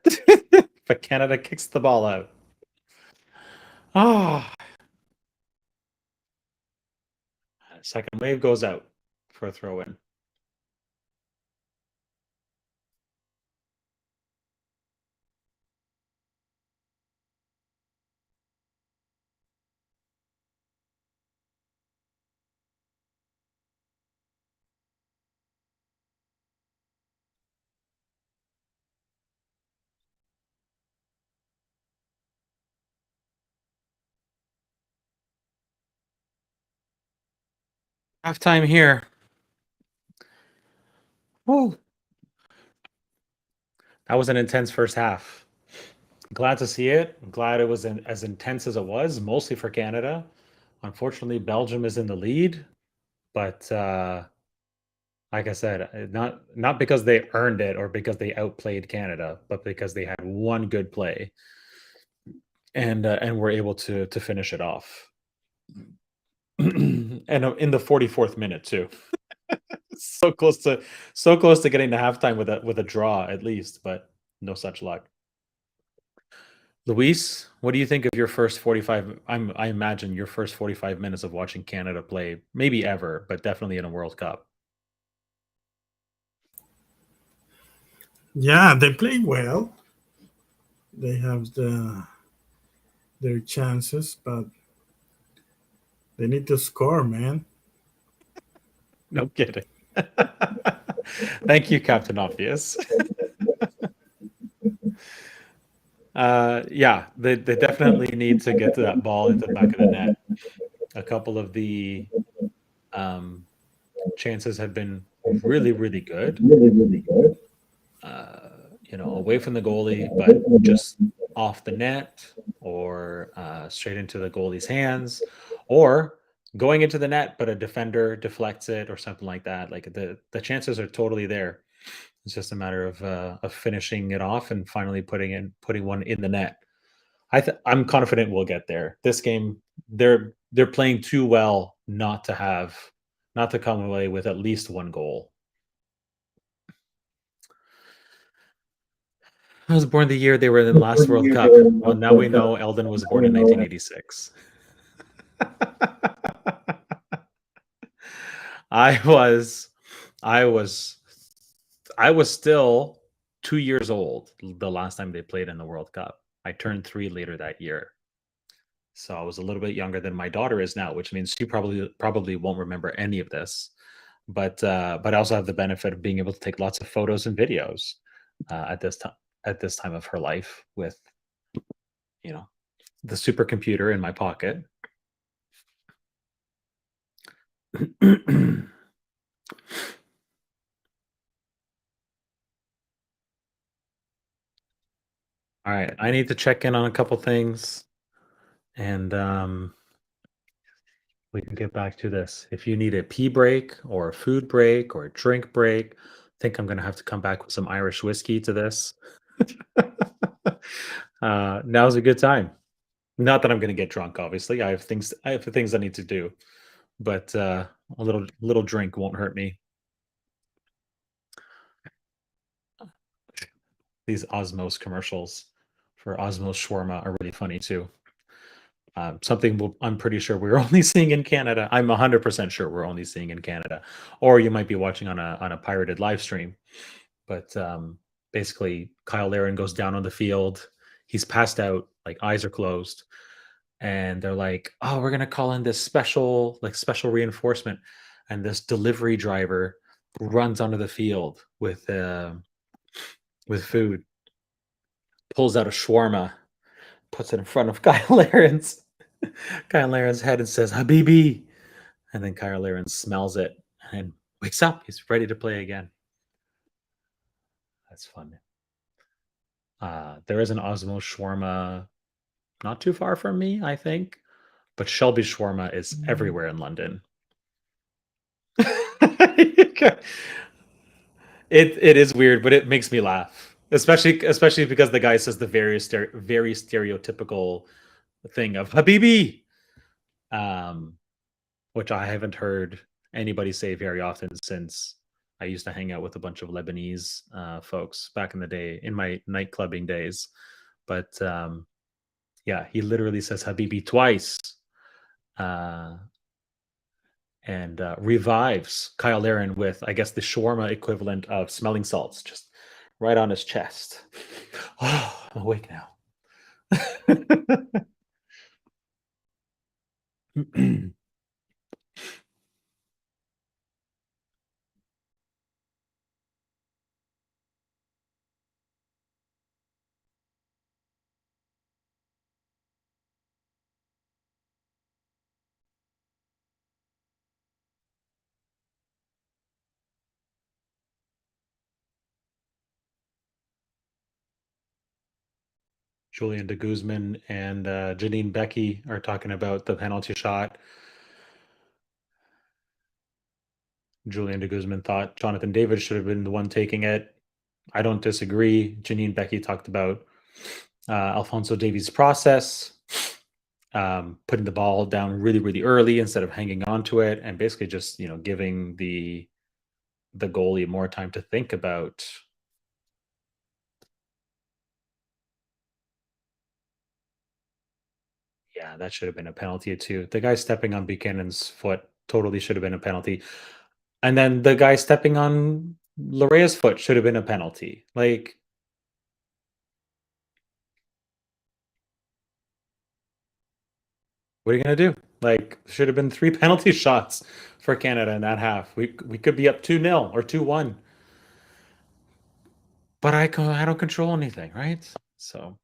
Canada kicks the ball out. Ah, second wave goes out for a throw in. Halftime here. Woo. That was an intense first half. Glad to see it. I'm glad it was as intense as it was, mostly for Canada. Unfortunately, Belgium is in the lead, but like I said, not because they earned it or because they outplayed Canada, but because they had one good play and were able to finish it off. And in the 44th minute too. so close to getting to halftime with a draw at least, but no such luck. Luis, what do you think of your first 45? I imagine your first 45 minutes of watching Canada play, maybe ever, but definitely in a World Cup. Yeah, they play well. They have their chances, but they need to score, man. No kidding. Thank you, Captain Obvious. Yeah, they definitely need to get to that ball into the back of the net. A couple of the chances have been really, really good. Away from the goalie, but just off the net or straight into the goalie's hands, or going into the net, but a defender deflects it or something like that. Like the chances are totally there. It's just a matter of finishing it off and finally putting one in the net. I'm confident we'll get there. This game, they're playing too well not to come away with at least one goal. I was born the year they were in the last World Cup. Well, now we know Eldon was born in 1986. I was, I was, I was still 2 years old the last time they played in the World Cup. I turned 3 later that year, so I was a little bit younger than my daughter is now, which means she probably won't remember any of this. But I also have the benefit of being able to take lots of photos and videos at this time of her life with the supercomputer in my pocket. All right, I need to check in on a couple things, and we can get back to this. If you need a pee break or a food break or a drink break, I think I'm going to have to come back with some Irish whiskey to this. Now's a good time. Not that I'm going to get drunk, obviously. I have things I need to do, but a little drink won't hurt me. These Osmos commercials for Osmos shawarma are really funny too. Something I'm pretty sure we're only seeing in Canada. I'm 100% sure we're only seeing in Canada, or you might be watching on a pirated live stream. But basically, Kyle Laren goes down on the field. He's passed out, like eyes are closed, and they're like, "Oh, we're gonna call in this special reinforcement," and this delivery driver runs onto the field with food, pulls out a shawarma, puts it in front of Kyle Laren's head and says, "Habibi," and then Kyle Laren smells it and wakes up. He's ready to play again. That's fun. There is an Osmo shawarma not too far from me, I think, but Shelby's shawarma is everywhere in London. It is weird, but it makes me laugh, especially because the guy says the very stereotypical thing of Habibi, which I haven't heard anybody say very often since I used to hang out with a bunch of Lebanese folks back in the day in my night clubbing days. But yeah, he literally says Habibi twice. And revives Kyle Laren with, I guess, the shawarma equivalent of smelling salts, just right on his chest. Oh, I'm awake now. Julian de Guzman and Janine Becky are talking about the penalty shot. Julian de Guzman thought Jonathan David should have been the one taking it. I don't disagree. Janine Becky talked about Alfonso Davies' process, putting the ball down really, really early instead of hanging on to it, and basically just giving the goalie more time to think about. Yeah, that should have been a penalty too. The guy stepping on Buchanan's foot totally should have been a penalty. And then the guy stepping on Larea's foot should have been a penalty. Like, what are you gonna do? Like, should have been 3 penalty shots for Canada in that half. We could be up 2-0 or 2-1. But I don't control anything, right? So,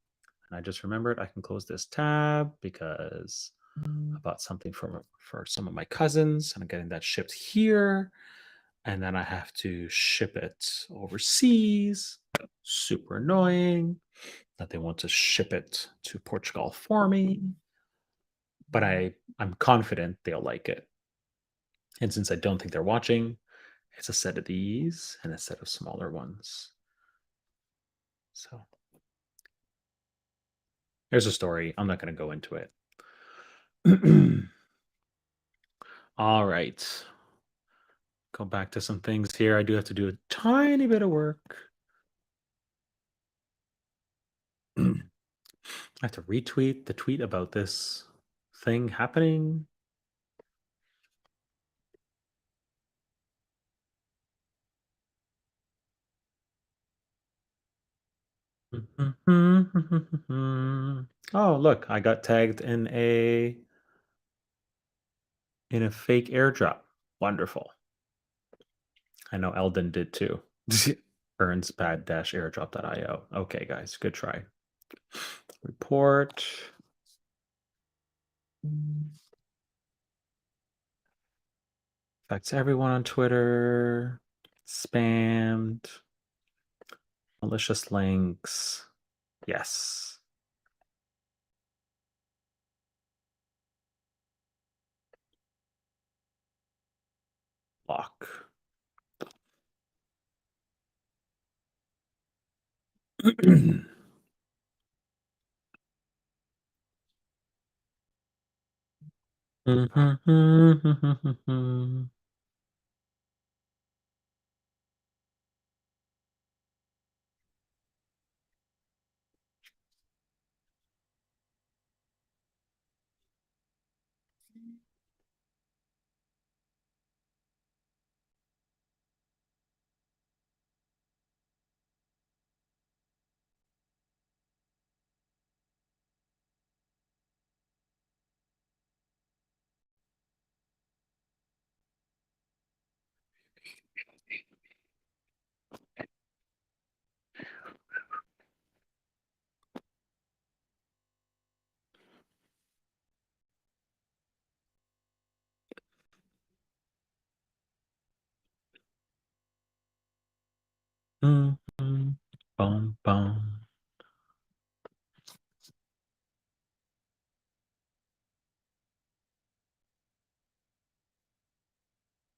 and I just remembered I can close this tab because I bought something for some of my cousins, and I'm getting that shipped here. And then I have to ship it overseas. Super annoying that they want to ship it to Portugal for me. But I'm confident they'll like it. And since I don't think they're watching, it's a set of these and a set of smaller ones. So there's a story. I'm not going to go into it. All right. Go back to some things here. I do have to do a tiny bit of work. I have to retweet the tweet about this thing happening. Oh, look, I got tagged in a fake airdrop. Wonderful. I know Eldon did too. Earnspad-airdrop.io. Okay, guys, good try. Report. Affects everyone on Twitter. Spammed. Malicious links. Yes. Lock. Bum, bum.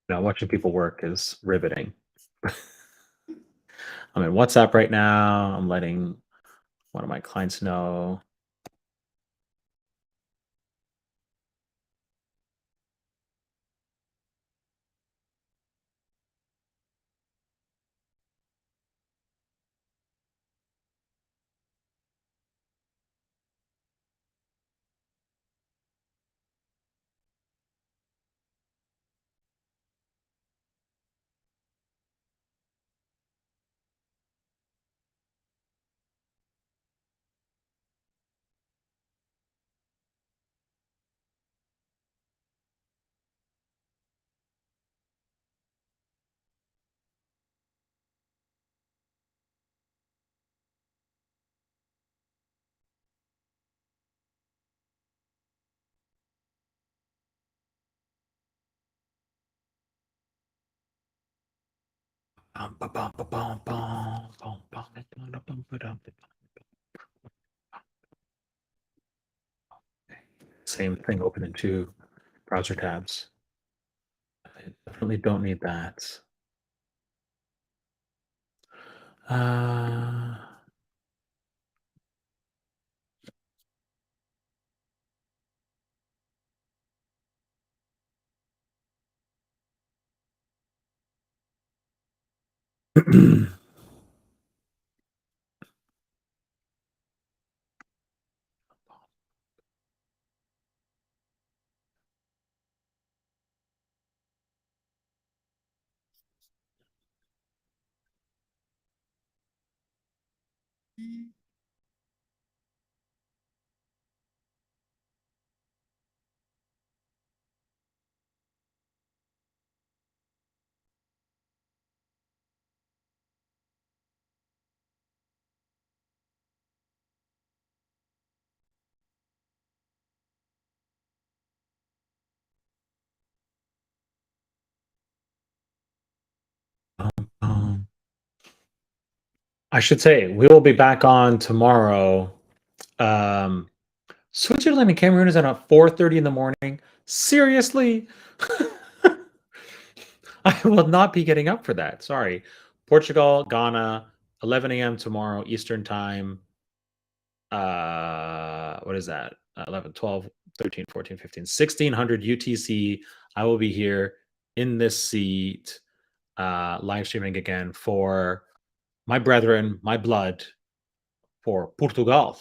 Now, watching people work is riveting. I'm in WhatsApp right now. I'm letting one of my clients know. same thing open in 2 browser tabs. I definitely don't need that. Uh, um, I should say we will be back on tomorrow. Switzerland and Cameroon is at 4:30 in the morning. Seriously? I will not be getting up for that. Sorry. Portugal, Ghana, 11 a.m. tomorrow Eastern time. What is that? 11, 12, 13, 14, 15, 1600 UTC. I will be here in this seat, live streaming again for my brethren, my blood, for Portugal.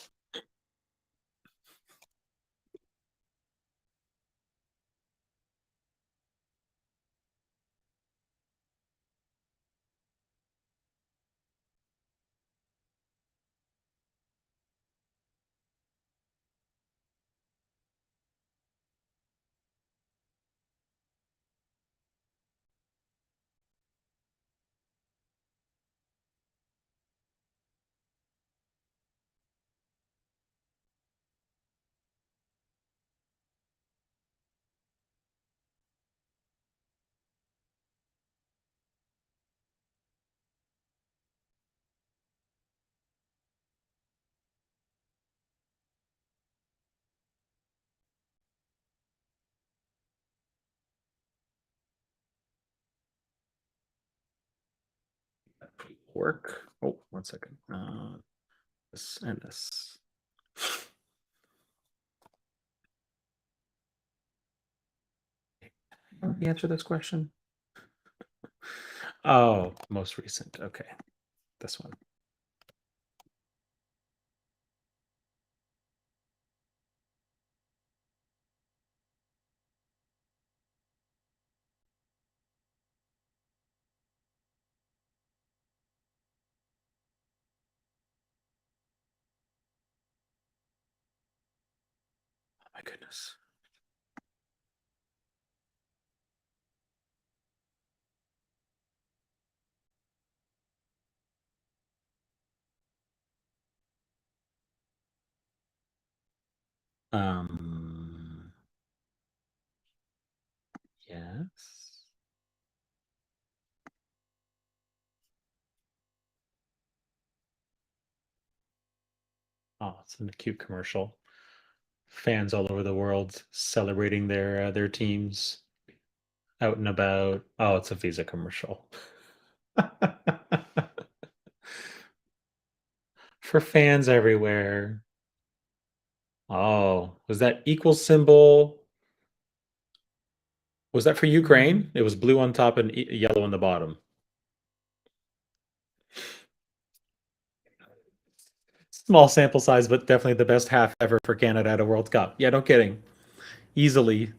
Work. Oh, 1 second. This and this. Let me answer this question. Oh, most recent. Okay. This one. Oh my goodness. Yes. Oh, it's a cute commercial. Fans all over the world celebrating their teams out and about. Oh, it's a Visa commercial. For fans everywhere. Oh, was that equal symbol? Was that for Ukraine? It was blue on top and yellow on the bottom. Small sample size, but definitely the best half ever for Canada at a World Cup. Yeah, no kidding. Easily,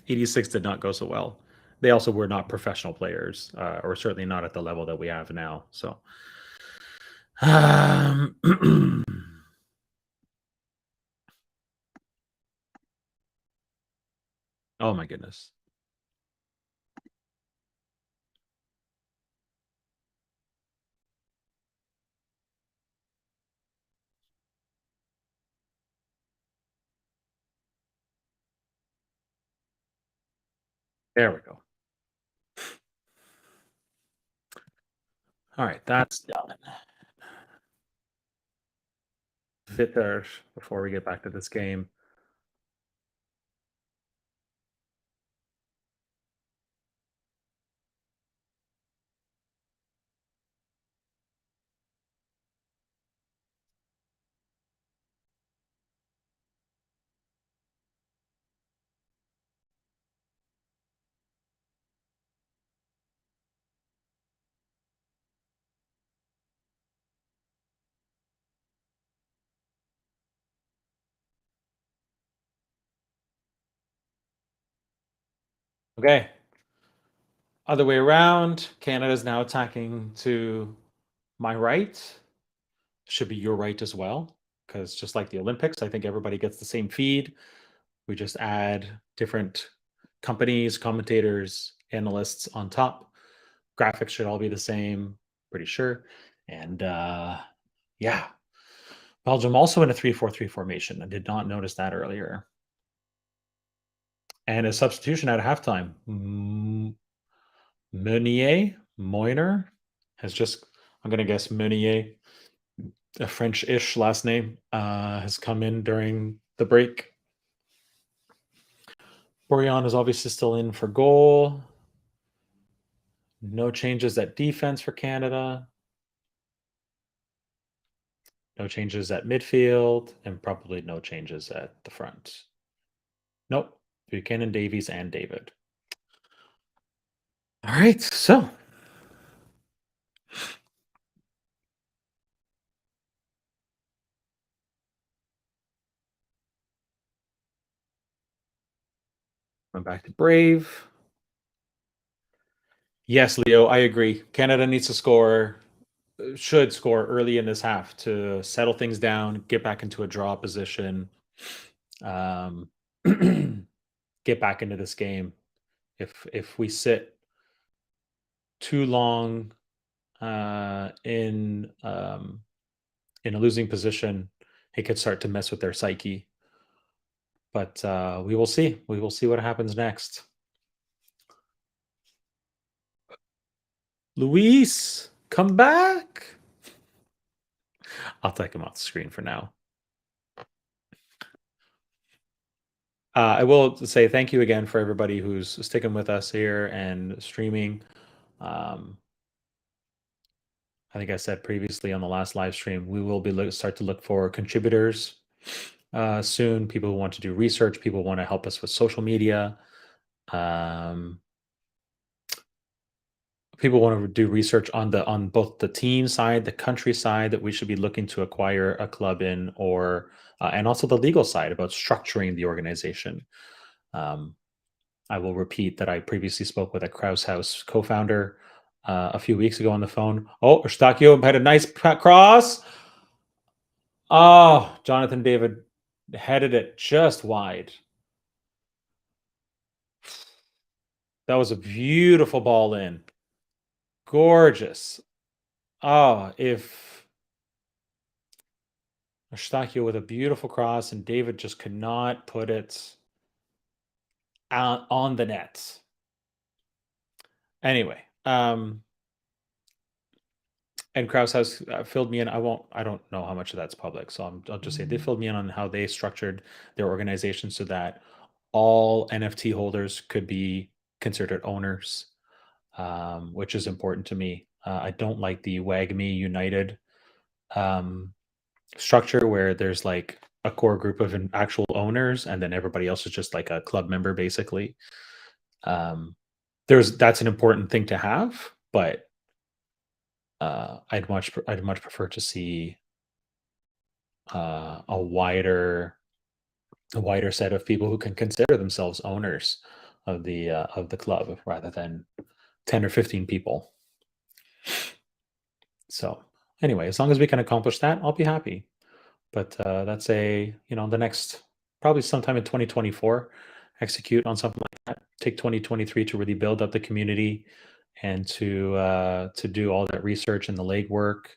86 did not go so well. They also were not professional players, or certainly not at the level that we have now. So, um, oh my goodness. There we go. All right, that's done. Fitter before we get back to this game. Okay. Other way around. Canada's now attacking to my right. Should be your right as well, because just like the Olympics, I think everybody gets the same feed. We just add different companies, commentators, analysts on top. Graphics should all be the same, pretty sure. And yeah, Belgium also in a 3-4-3 formation. I did not notice that earlier. And a substitution at halftime. Moiner has just, I'm going to guess Meunier, a French-ish last name, has come in during the break. Bourillon is obviously still in for goal. No changes at defense for Canada. No changes at midfield, and probably no changes at the front. Nope. Buchanan, Davies, and David. All right, so went back to Brave. Yes, Leo, I agree. Canada needs to score, should score early in this half to settle things down, get back into a draw position, get back into this game. If we sit too long in a losing position, it could start to mess with their psyche. But we will see. We will see what happens next. Luis, come back. I'll take him off the screen for now. I will say thank you again for everybody who's sticking with us here and streaming. I think I said previously on the last live stream, we will be start to look for contributors soon. People who want to do research, people who want to help us with social media. People want to do research on both the team side, the country side that we should be looking to acquire a club in, or and also the legal side about structuring the organization. I will repeat that I previously spoke with a Kraus House co-founder a few weeks ago on the phone. Oh, Eustachio had a nice cross. Oh, Jonathan David headed it just wide. That was a beautiful ball in. Gorgeous. Oh, if Eustachio with a beautiful cross and David just could not put it out on the net. Anyway, and Kraus House filled me in. I don't know how much of that's public, so I'll just say they filled me in on how they structured their organization so that all NFT holders could be considered owners, which is important to me. I don't like the WAGMI United structure where there's like a core group of actual owners and then everybody else is just like a club member, basically. That's an important thing to have, but I'd much prefer to see a wider set of people who can consider themselves owners of the club rather than 10 or 15 people. So anyway, as long as we can accomplish that, I'll be happy. But that's the next, probably sometime in 2024, execute on something like that. Take 2023 to really build up the community and to do all that research and the legwork,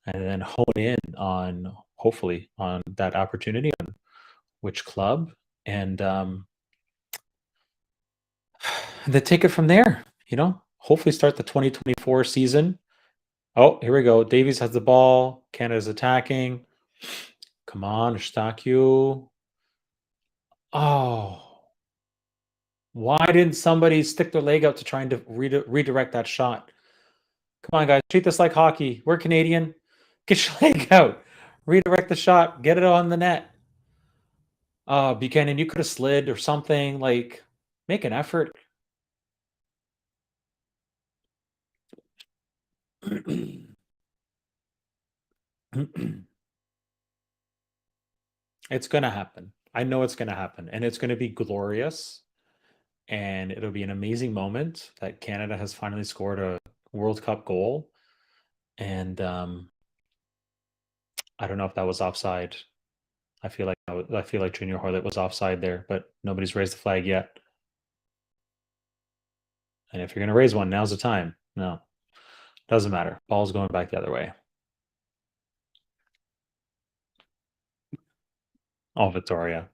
and then hone in on, hopefully, on that opportunity, on which club, and then take it from there. Hopefully start the 2024 season. Oh, here we go. Davies has the ball. Canada's attacking. Come on, Eustachio. Oh. Why didn't somebody stick their leg out to try and redirect that shot? Come on, guys. Treat this like hockey. We're Canadian. Get your leg out. Redirect the shot. Get it on the net. Buchanan, you could have slid or something. Like, make an effort. It's going to happen. I know it's going to happen. And it's going to be glorious. and it'll be an amazing moment that Canada has finally scored a World Cup goal. And I don't know if that was offside. I feel like Junior Hoylett was offside there, but nobody's raised the flag yet. And if you're going to raise one, now's the time. No, doesn't matter. Ball's going back the other way. Oh, Victoria.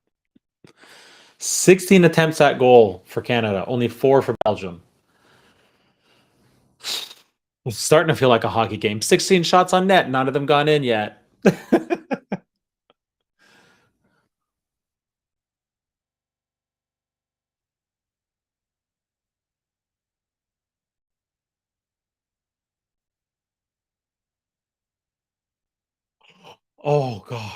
16 attempts at goal for Canada, only 4 for Belgium. It's starting to feel like a hockey game. 16 shots on net, none of them gone in yet. Oh, God.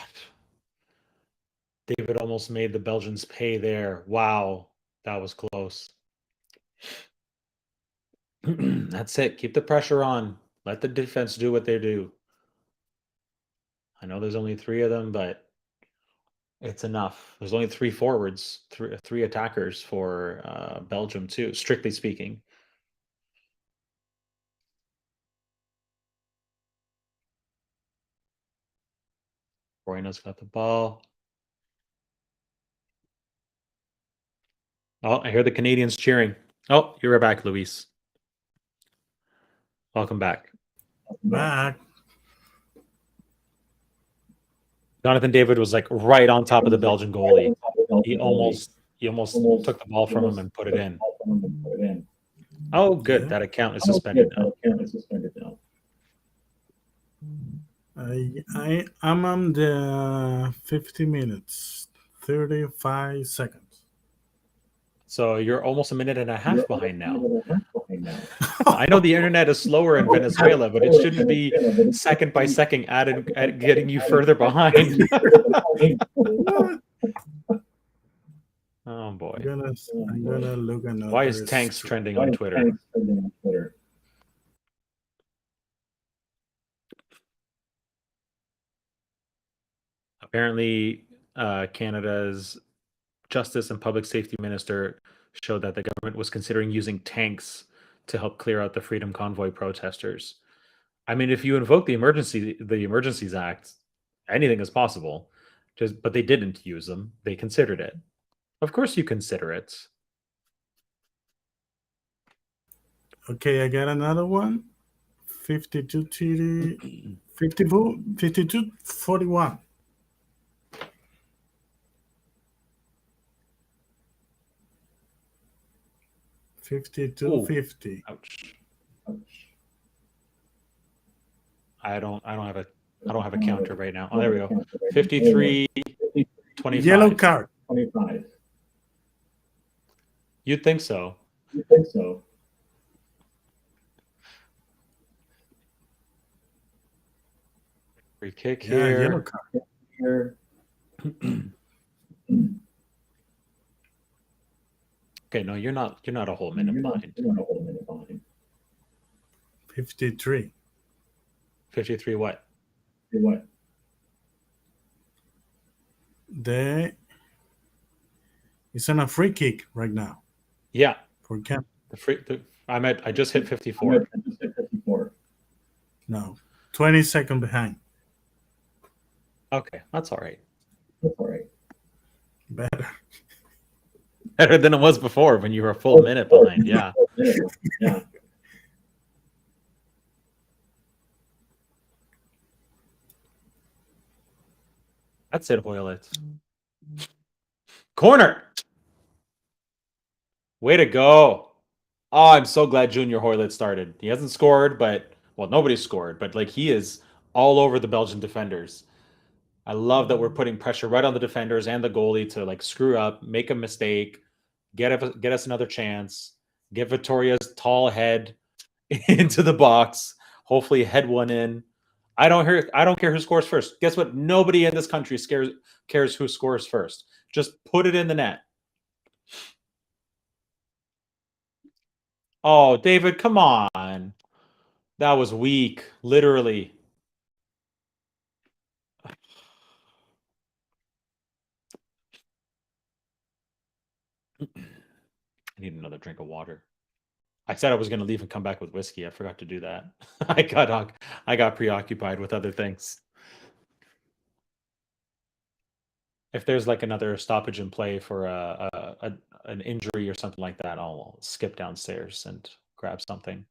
David almost made the Belgians pay there. Wow. That was close. That's it. Keep the pressure on. Let the defense do what they do. I know there's only 3 of them, but it's enough. There's only 3 forwards, three attackers for Belgium too, strictly speaking. Royna's got the ball. Oh, I hear the Canadians cheering. Oh, you're back, Luis. Welcome back. Back. Jonathan David was like right on top of the Belgian goalie. He almost took the ball from him and put it in. Oh, good. Yeah. That account is suspended now. I'm on the 50 minutes, 35 seconds. So you're almost a minute and a half behind now. I know the internet is slower in Venezuela, but it shouldn't be second by second at getting you further behind. Oh boy. I'm gonna look another. Why is Tanks trending on Twitter? Apparently, Canada's Justice and Public Safety Minister showed that the government was considering using tanks to help clear out the Freedom Convoy protesters. I mean, if you invoke the Emergencies Act, anything is possible. But they didn't use them. They considered it. Of course, you consider it. Okay, I got another one. 52 TD, 52 41. 52-50. Ouch. I don't have a counter right now. Oh, there we go. 53-25. Yellow card. You'd think so. Free kick here. Yellow card. Okay, no, you're not a whole minute behind. 53. 53 what? It's on a free kick right now Yeah. for Canada. I just hit 54. No, 20 seconds behind. Okay, that's all right. Better. Better than it was before when you were a full minute behind. Yeah. That's it, Hoylett. Corner. Way to go. Oh, I'm so glad Junior Hoylett started. He hasn't scored, but nobody's scored, but like he is all over the Belgian defenders. I love that we're putting pressure right on the defenders and the goalie to like screw up, make a mistake, get us another chance, get Victoria's tall head into the box, hopefully head one in. I don't care who scores first. Guess what? Nobody in this country cares who scores first. Just put it in the net. Oh, David, come on. That was weak, literally. I need another drink of water. I said I was going to leave and come back with whiskey. I forgot to do that. I got preoccupied with other things. If there's like another stoppage in play for an injury or something like that, I'll skip downstairs and grab something.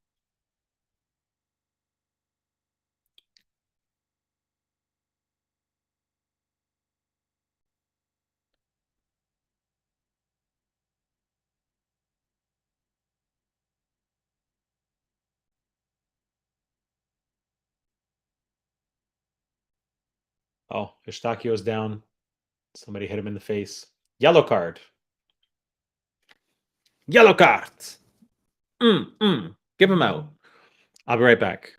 Oh, Eustachio's down. Somebody hit him in the face. Yellow card. Yellow card. Give him out. I'll be right back.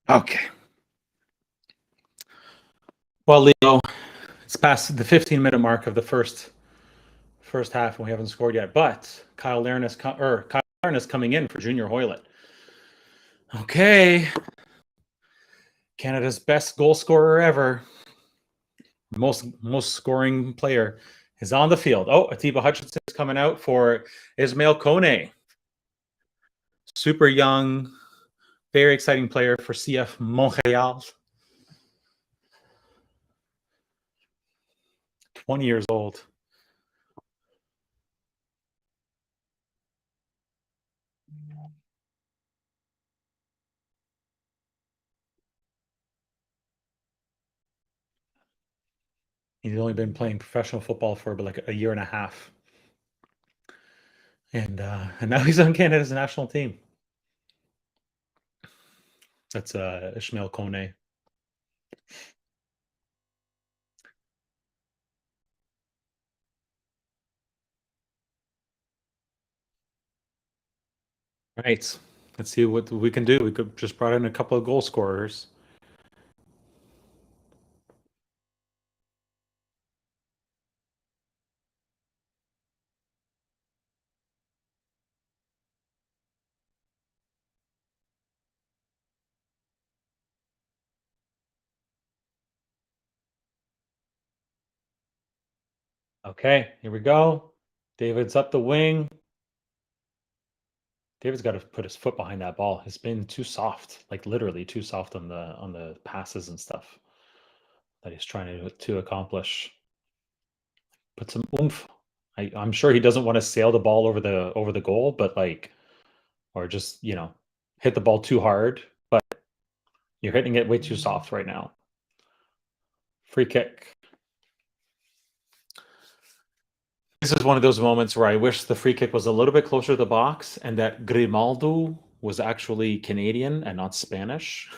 Okay. Well, Leo, it's past the 15-minute mark of the first half, and we haven't scored yet. But Kyle Larin is coming in for Junior Hoylett. Okay, Canada's best goal scorer ever, most scoring player, is on the field. Oh, Atiba Hutchinson is coming out for Ismail Kone. Super young, very exciting player for CF Montreal. 20 years old. He's only been playing professional football for like a year and a half. And now he's on Canada's national team. That's Ishmael Kone. Right. Let's see what we can do. We could just brought in a couple of goal scorers. Okay, here we go. David's up the wing. David's got to put his foot behind that ball. It's been too soft, like literally too soft on the passes and stuff that he's trying to accomplish. Put some oomph. I'm sure he doesn't want to sail the ball over the goal, but like, or just hit the ball too hard. But you're hitting it way too soft right now. Free kick. This is one of those moments where I wish the free kick was a little bit closer to the box and that Grimaldo was actually Canadian and not Spanish.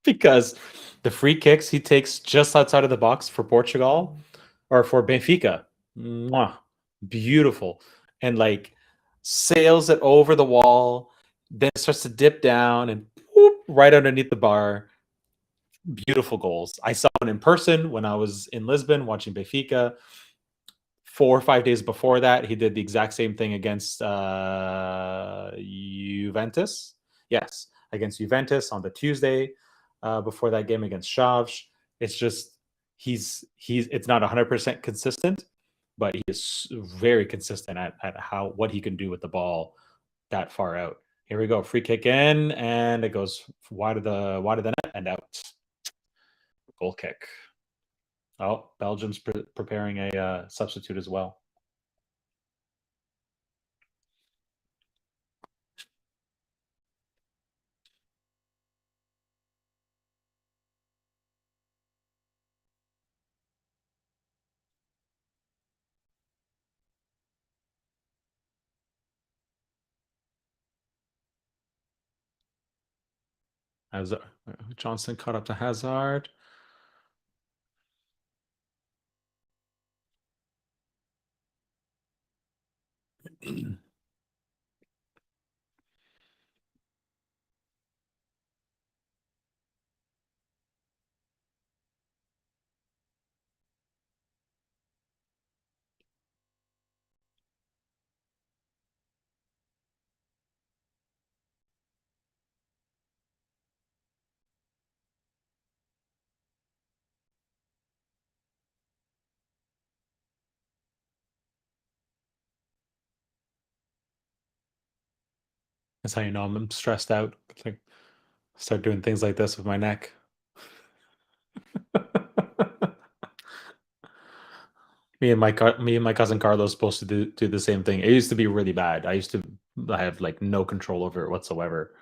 Because the free kicks he takes just outside of the box for Portugal or for Benfica, mwah, beautiful. And like sails it over the wall, then starts to dip down and whoop, right underneath the bar. Beautiful goals. I saw one in person when I was in Lisbon watching Benfica. 4 or 5 days before that, he did the exact same thing against Juventus. Yes, against Juventus on the Tuesday before that game against Chaves. It's just it's not 100% consistent, but he is very consistent at what he can do with the ball that far out. Here we go. Free kick in, and it goes wide of the net and out. Goal kick. Oh, Belgium's preparing a substitute as well. As Johnson caught up to Hazard. That's how you know I'm stressed out. It's like start doing things like this with my neck. Me and my cousin Carlos supposed to do the same thing. It used to be really bad. I used to have like no control over it whatsoever.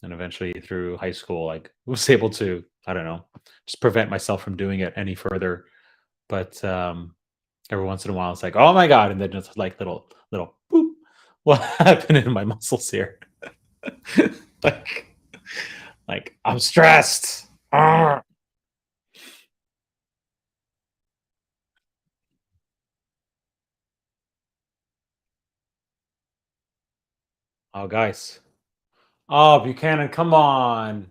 And eventually through high school, like was able to, I don't know, just prevent myself from doing it any further. But every once in a while it's like, oh my God, and then just like little boop. What happened in my muscles here? like like I'm stressed. Arrgh. Oh guys. Oh, Buchanan, come on.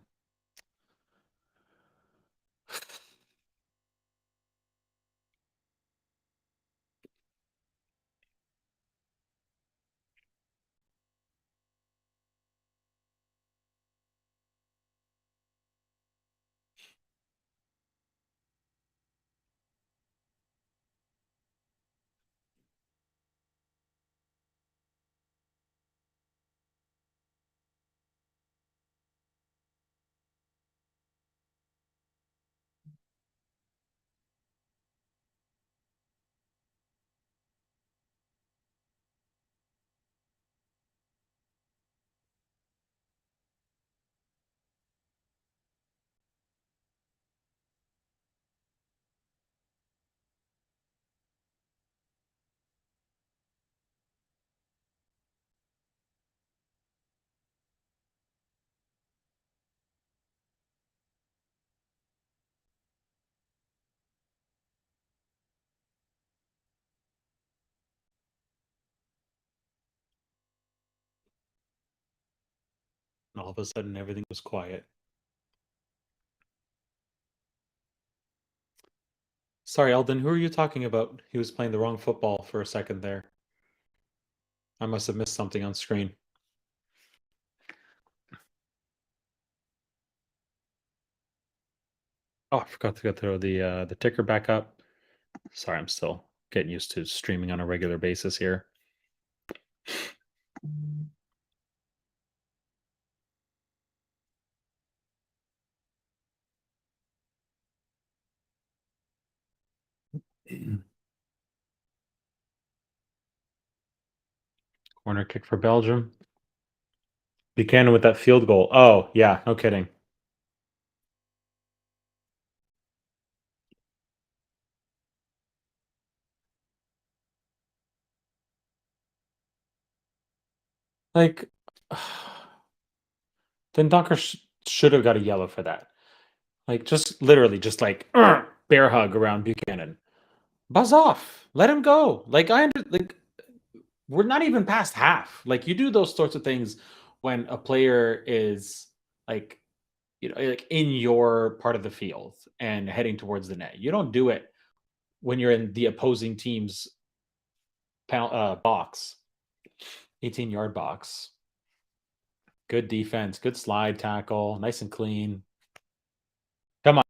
And all of a sudden everything was quiet. Sorry, Eldon, who are you talking about? He was playing the wrong football for a second there. I must have missed something on screen. Oh, I forgot to throw the ticker back up. Sorry, I'm still getting used to streaming on a regular basis here. Corner kick for Belgium. Buchanan with that field goal. Oh, yeah, no kidding. Like, then Docker should have got a yellow for that. Like, just literally, just like bear hug around Buchanan. Buzz off. Let him go. Like, like we're not even past half. Like, you do those sorts of things when a player is like, like in your part of the field and heading towards the net. You don't do it when you're in the opposing team's box, 18-yard box. Good defense, good slide tackle, nice and clean. Come on.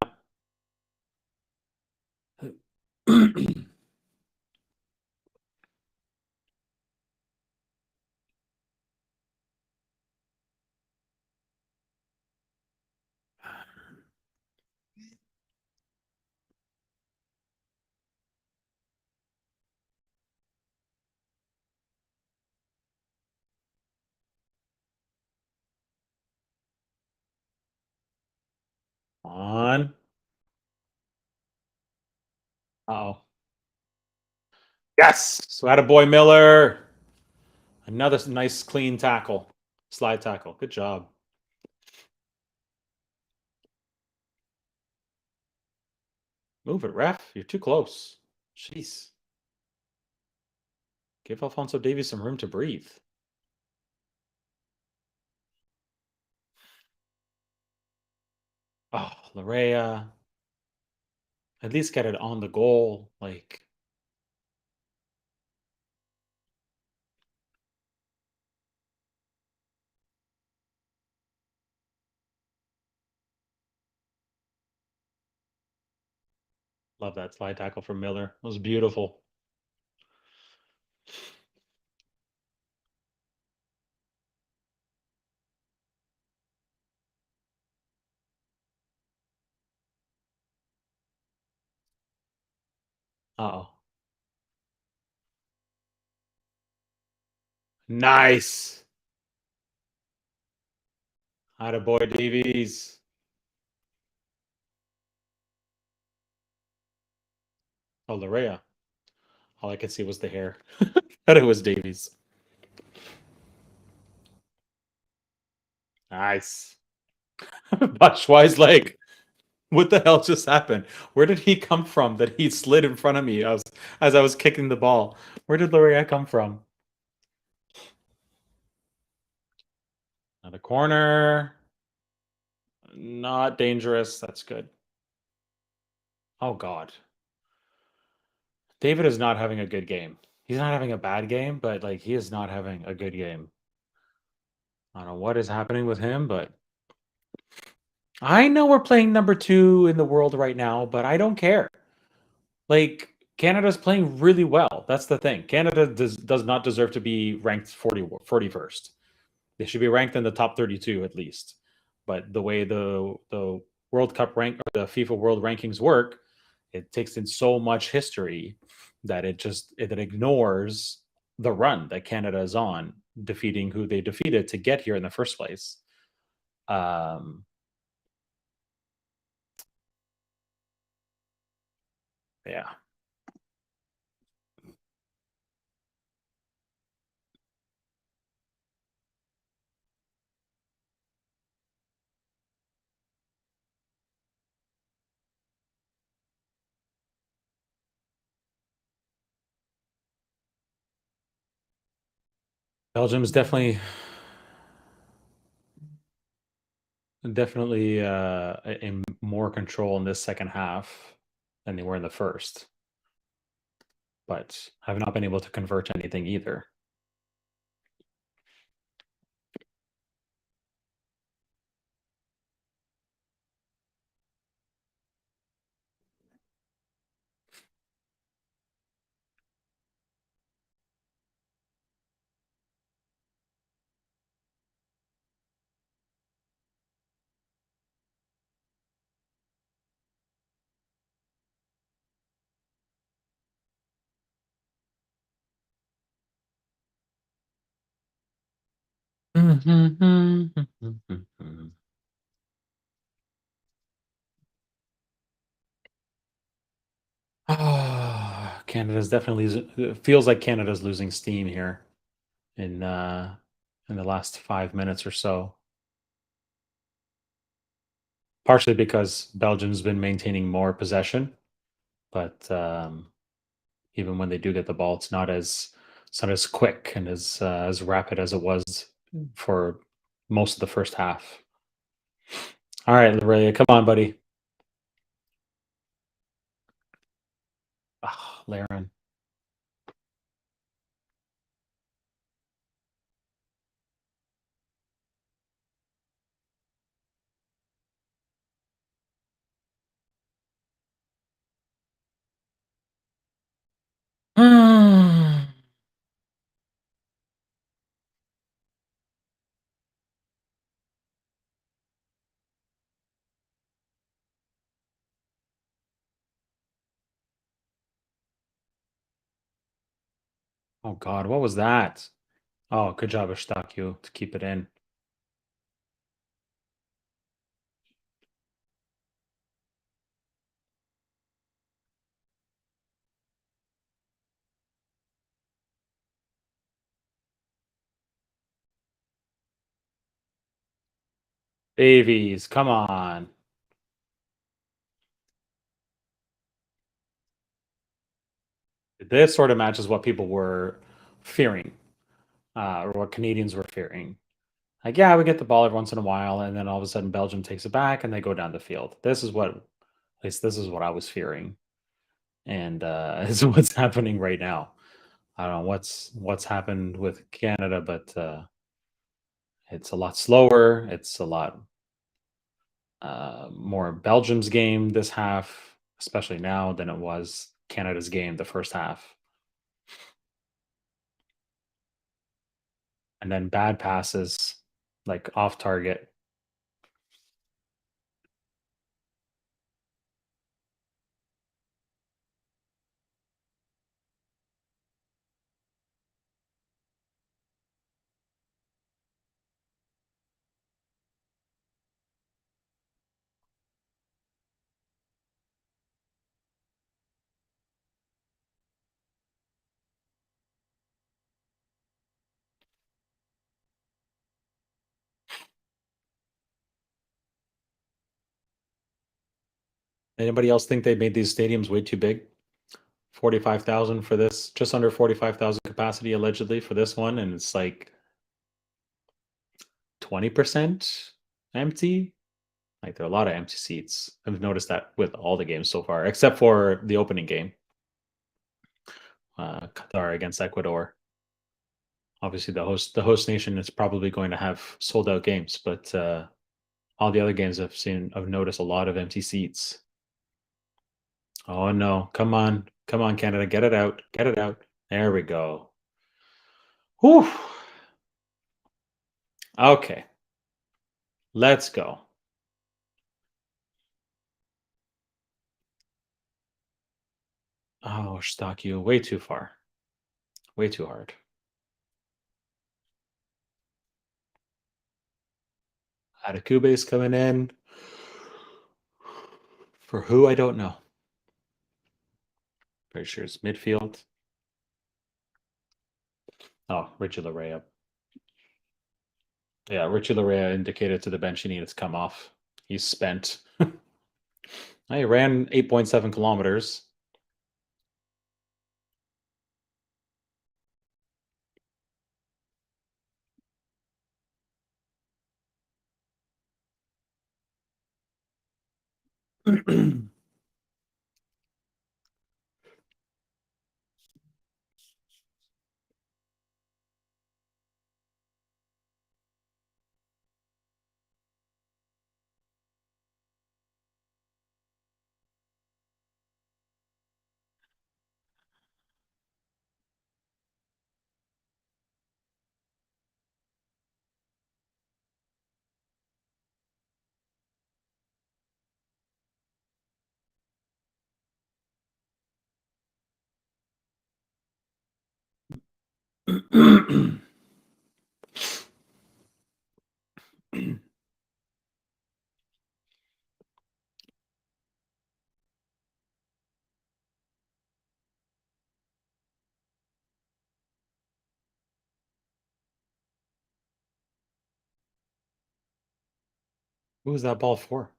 On. Uh-oh. Yes. So attaboy Miller. Another nice clean tackle. Slide tackle. Good job. Move it, ref. You're too close. Jeez. Give Alfonso Davies some room to breathe. Oh, Larea. At least get it on the goal. Like, love that slide tackle from Miller. It was beautiful. Uh-oh. Nice. Attaboy Davies. Oh, Larea. All I could see was the hair. Thought it was Davies. Nice. Bushwise leg. What the hell just happened? Where did he come from that he slid in front of me as I was kicking the ball? Where did Larea come from? Another corner. Not dangerous. That's good. Oh, God. David is not having a good game. He's not having a bad game, but like he is not having a good game. I don't know what is happening with him, but I know we're playing number 2 in the world right now, but I don't care. Like Canada's playing really well. That's the thing. Canada does not deserve to be ranked 41st. They should be ranked in the top 32 at least. But the way the World Cup rank or the FIFA World Rankings work, it takes in so much history that it ignores the run that Canada is on, defeating who they defeated to get here in the first place. Yeah. Belgium is definitely in more control in this second half than they were in the first, but have not been able to convert anything either. Canada's definitely it feels like Canada's losing steam here in the last 5 minutes or so. Partially because Belgium's been maintaining more possession, but even when they do get the ball, it's not as quick and as rapid as it was for most of the first half. All right, Larea, come on, buddy. Ah, Laren. Oh God, what was that? Oh, good job, Eustáquio, to keep it in. Davies, come on. This sort of matches what people were fearing, or what Canadians were fearing. Like, yeah, we get the ball every once in a while, and then all of a sudden Belgium takes it back and they go down the field. At least this is what I was fearing, and is what's happening right now. I don't know what's happened with Canada, but it's a lot slower. It's a lot more Belgium's game this half, especially now, than it was Canada's game the first half. And then bad passes, like off target. Anybody else think they made these stadiums way too big? 45,000 for this, just under 45,000 capacity allegedly for this one, and it's like 20% empty. Like there are a lot of empty seats. I've noticed that with all the games so far, except for the opening game, Qatar against Ecuador. Obviously, the host nation is probably going to have sold out games, but all the other games I've noticed a lot of empty seats. Oh no! Come on, Canada, get it out, get it out. There we go. Whew. Okay, let's go. Oh, stock you way too far, way too hard. Adekube's coming in. For who, I don't know. Pretty sure it's midfield. Oh, Richie Larea. Yeah, Richie Larea indicated to the bench he needed to come off. He's spent. He ran 8.7 kilometers. Who was that ball for?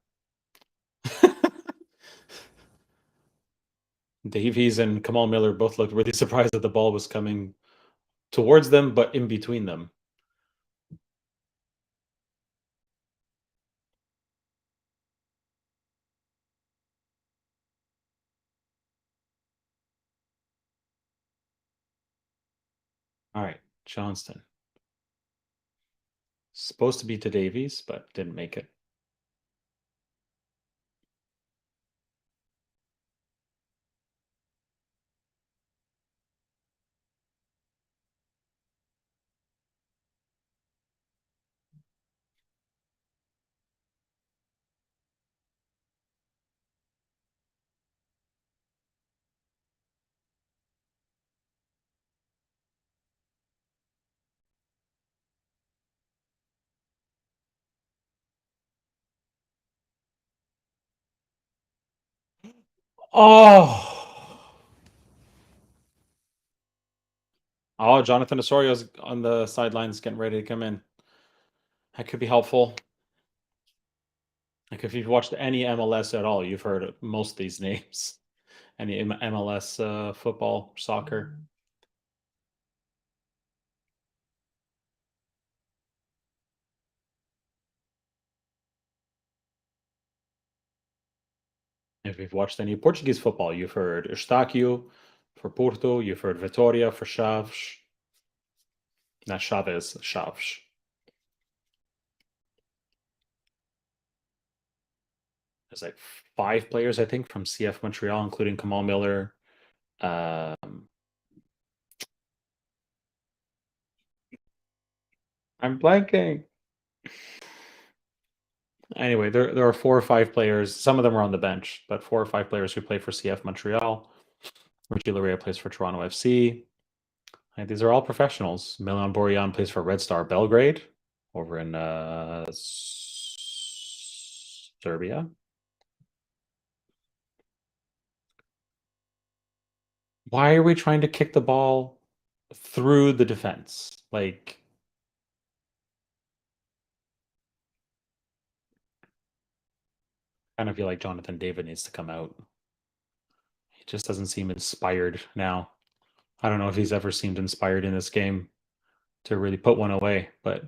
Davies and Kamal Miller both looked really surprised that the ball was coming towards them, but in between them. All right, Johnston. Supposed to be to Davies, but didn't make it. Oh. Oh, Jonathan Osorio's on the sidelines getting ready to come in. That could be helpful. Like if you've watched any MLS at all, you've heard most of these names. Any MLS football, soccer. If you've watched any Portuguese football, you've heard Eustáquio for Porto, you've heard Vitória for Chaves. Not Chaves, Chaves. There's like 5 players, I think, from CF Montreal, including Kamal Miller. I'm blanking. Anyway, there are 4 or 5 players. Some of them are on the bench, but 4 or 5 players who play for CF Montreal. Richie Laryea plays for Toronto FC. And these are all professionals. Milan Borjan plays for Red Star Belgrade over in Serbia. Why are we trying to kick the ball through the defense? Like, I kind of feel like Jonathan David needs to come out. He just doesn't seem inspired now. I don't know if he's ever seemed inspired in this game to really put one away, but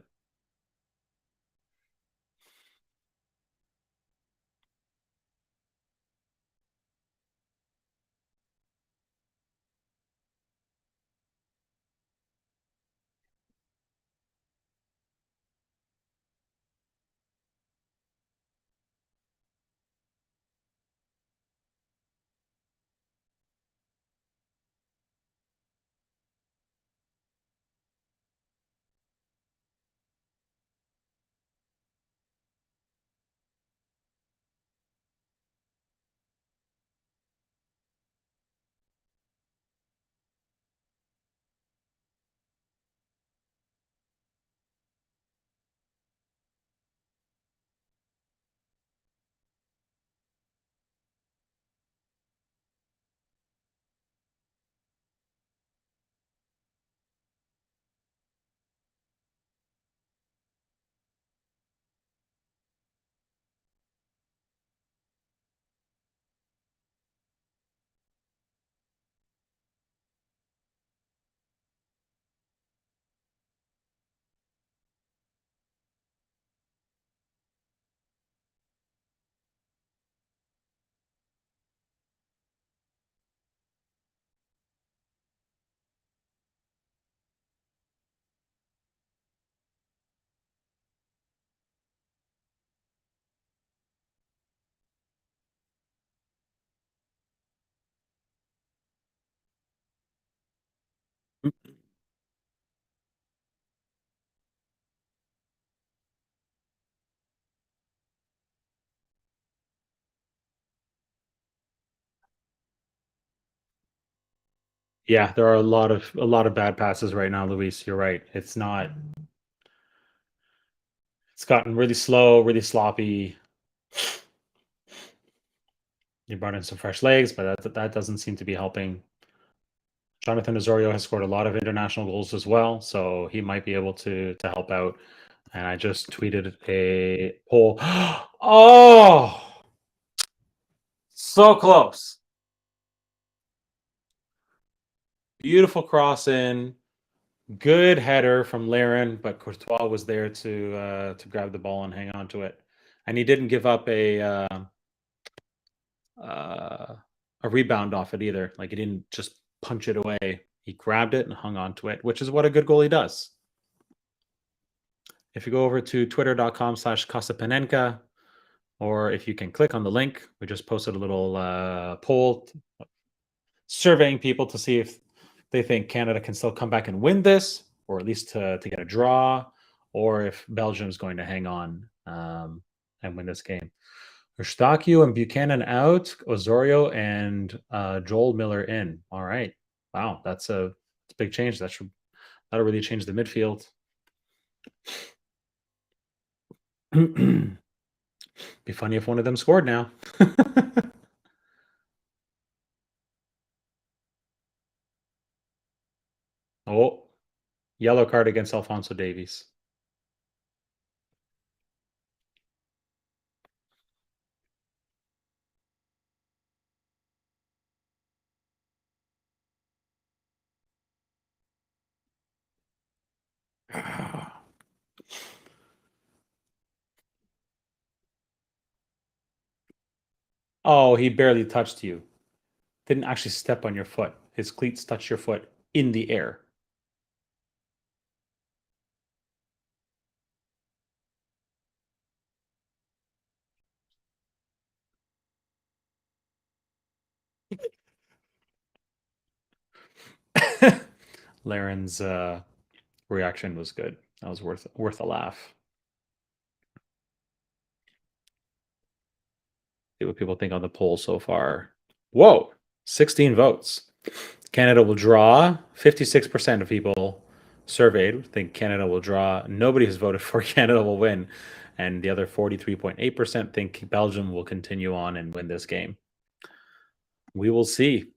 yeah, there are a lot of bad passes right now, Luis. You're right. It's not. It's gotten really slow, really sloppy. You brought in some fresh legs, but that doesn't seem to be helping. Jonathan Osorio has scored a lot of international goals as well, so he might be able to help out. And I just tweeted a poll. Oh, so close. Beautiful cross in. Good header from Laren, but Courtois was there to grab the ball and hang on to it, and he didn't give up uh, a rebound off it either. Like he didn't just punch it away. He grabbed it and hung on to it, which is what a good goalie does. If you go over to twitter.com/Kosapenenka, or if you can click on the link, we just posted a little poll surveying people to see if they think Canada can still come back and win this, or at least to get a draw, or if Belgium's going to hang on and win this game. Eustáquio and Buchanan out, Osorio and Joel Miller in. All right. Wow, that's a big change. That'll really change the midfield. Be funny if one of them scored now. Oh, yellow card against Alfonso Davies. Oh, he barely touched you. Didn't actually step on your foot. His cleats touched your foot in the air. Laren's reaction was good. That was worth a laugh. See what people think on the poll so far. Whoa, 16 votes. Canada will draw. 56% of people surveyed think Canada will draw. Nobody has voted for Canada will win. And the other 43.8% think Belgium will continue on and win this game. We will see.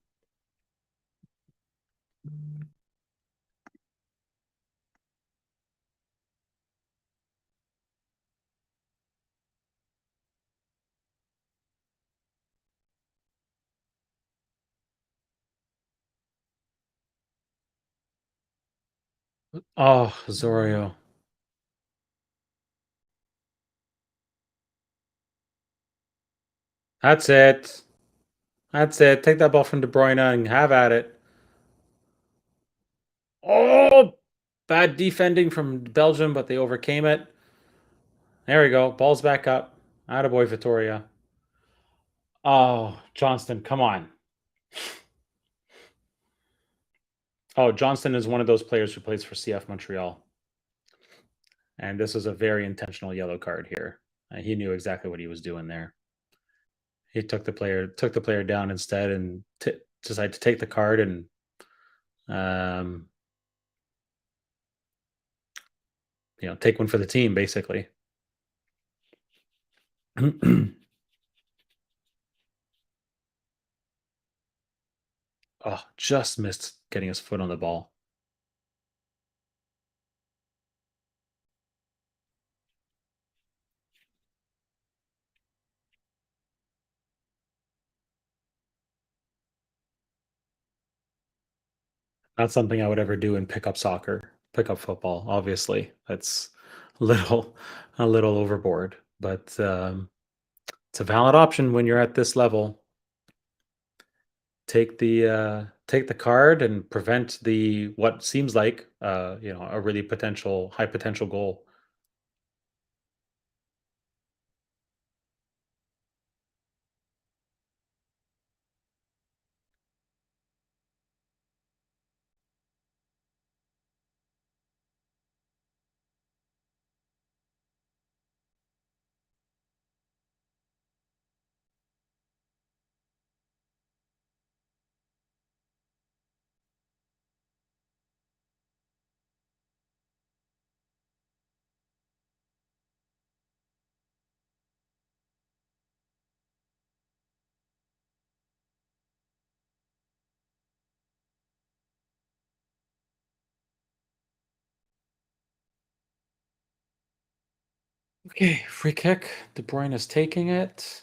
Oh, Zorio. That's it. That's it. Take that ball from De Bruyne and have at it. Oh, bad defending from Belgium, but they overcame it. There we go. Ball's back up. Attaboy, Vittoria. Oh, Johnston, come on. Oh, Johnston is one of those players who plays for CF Montreal. And this was a very intentional yellow card here. He knew exactly what he was doing there. He took the player down instead and decided to take the card and take one for the team basically. Oh, just missed getting his foot on the ball. Not something I would ever do in pickup soccer, pickup football. Obviously, that's a little overboard, but it's a valid option when you're at this level. Take the card and prevent the what seems like a really high potential goal. Okay, free kick. De Bruyne is taking it.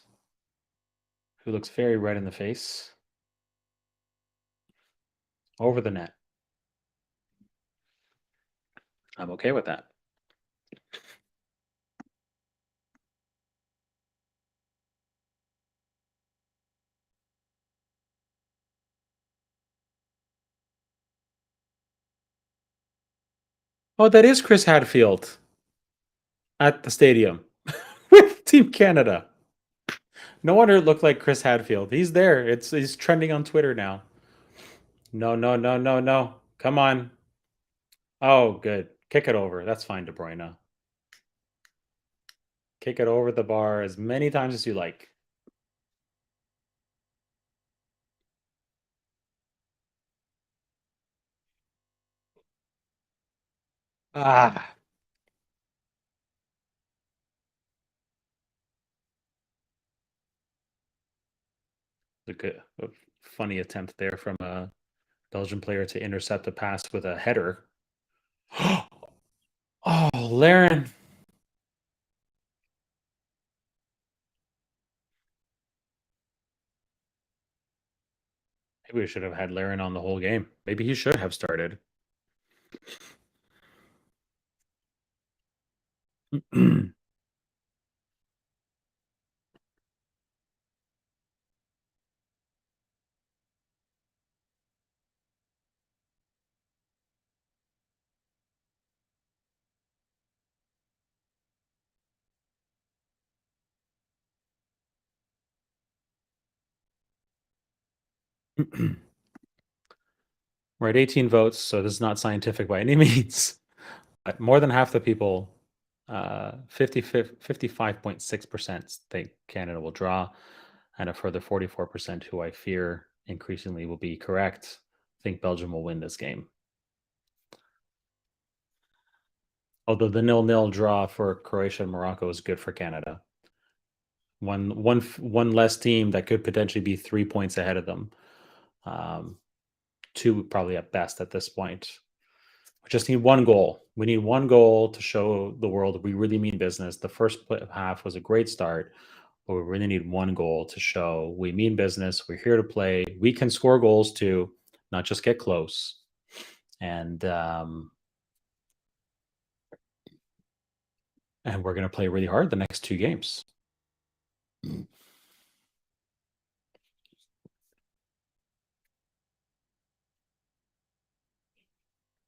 Who looks very red in the face. Over the net. I'm okay with that. Oh, that is Chris Hadfield at the stadium with Team Canada. No wonder it looked like Chris Hadfield. He's there. He's trending on Twitter now. No, no, no, no, no. Come on. Oh, good. Kick it over. That's fine, De Bruyne. Kick it over the bar as many times as you like. Ah. A funny attempt there from a Belgian player to intercept a pass with a header. Oh, Laren. Maybe we should have had Laren on the whole game. Maybe he should have started. We're at 18 votes, so this is not scientific by any means. But more than half the people, 55.6% think Canada will draw, and a further 44% who I fear increasingly will be correct, think Belgium will win this game. Although the 0-0 draw for Croatia and Morocco is good for Canada. One less team that could potentially be 3 points ahead of them. Two probably at best at this point. We just need one goal. We need one goal to show the world we really mean business. The first half was a great start, but we really need one goal to show we mean business. We're here to play. We can score goals too, not just get close. And we're going to play really hard the next two games.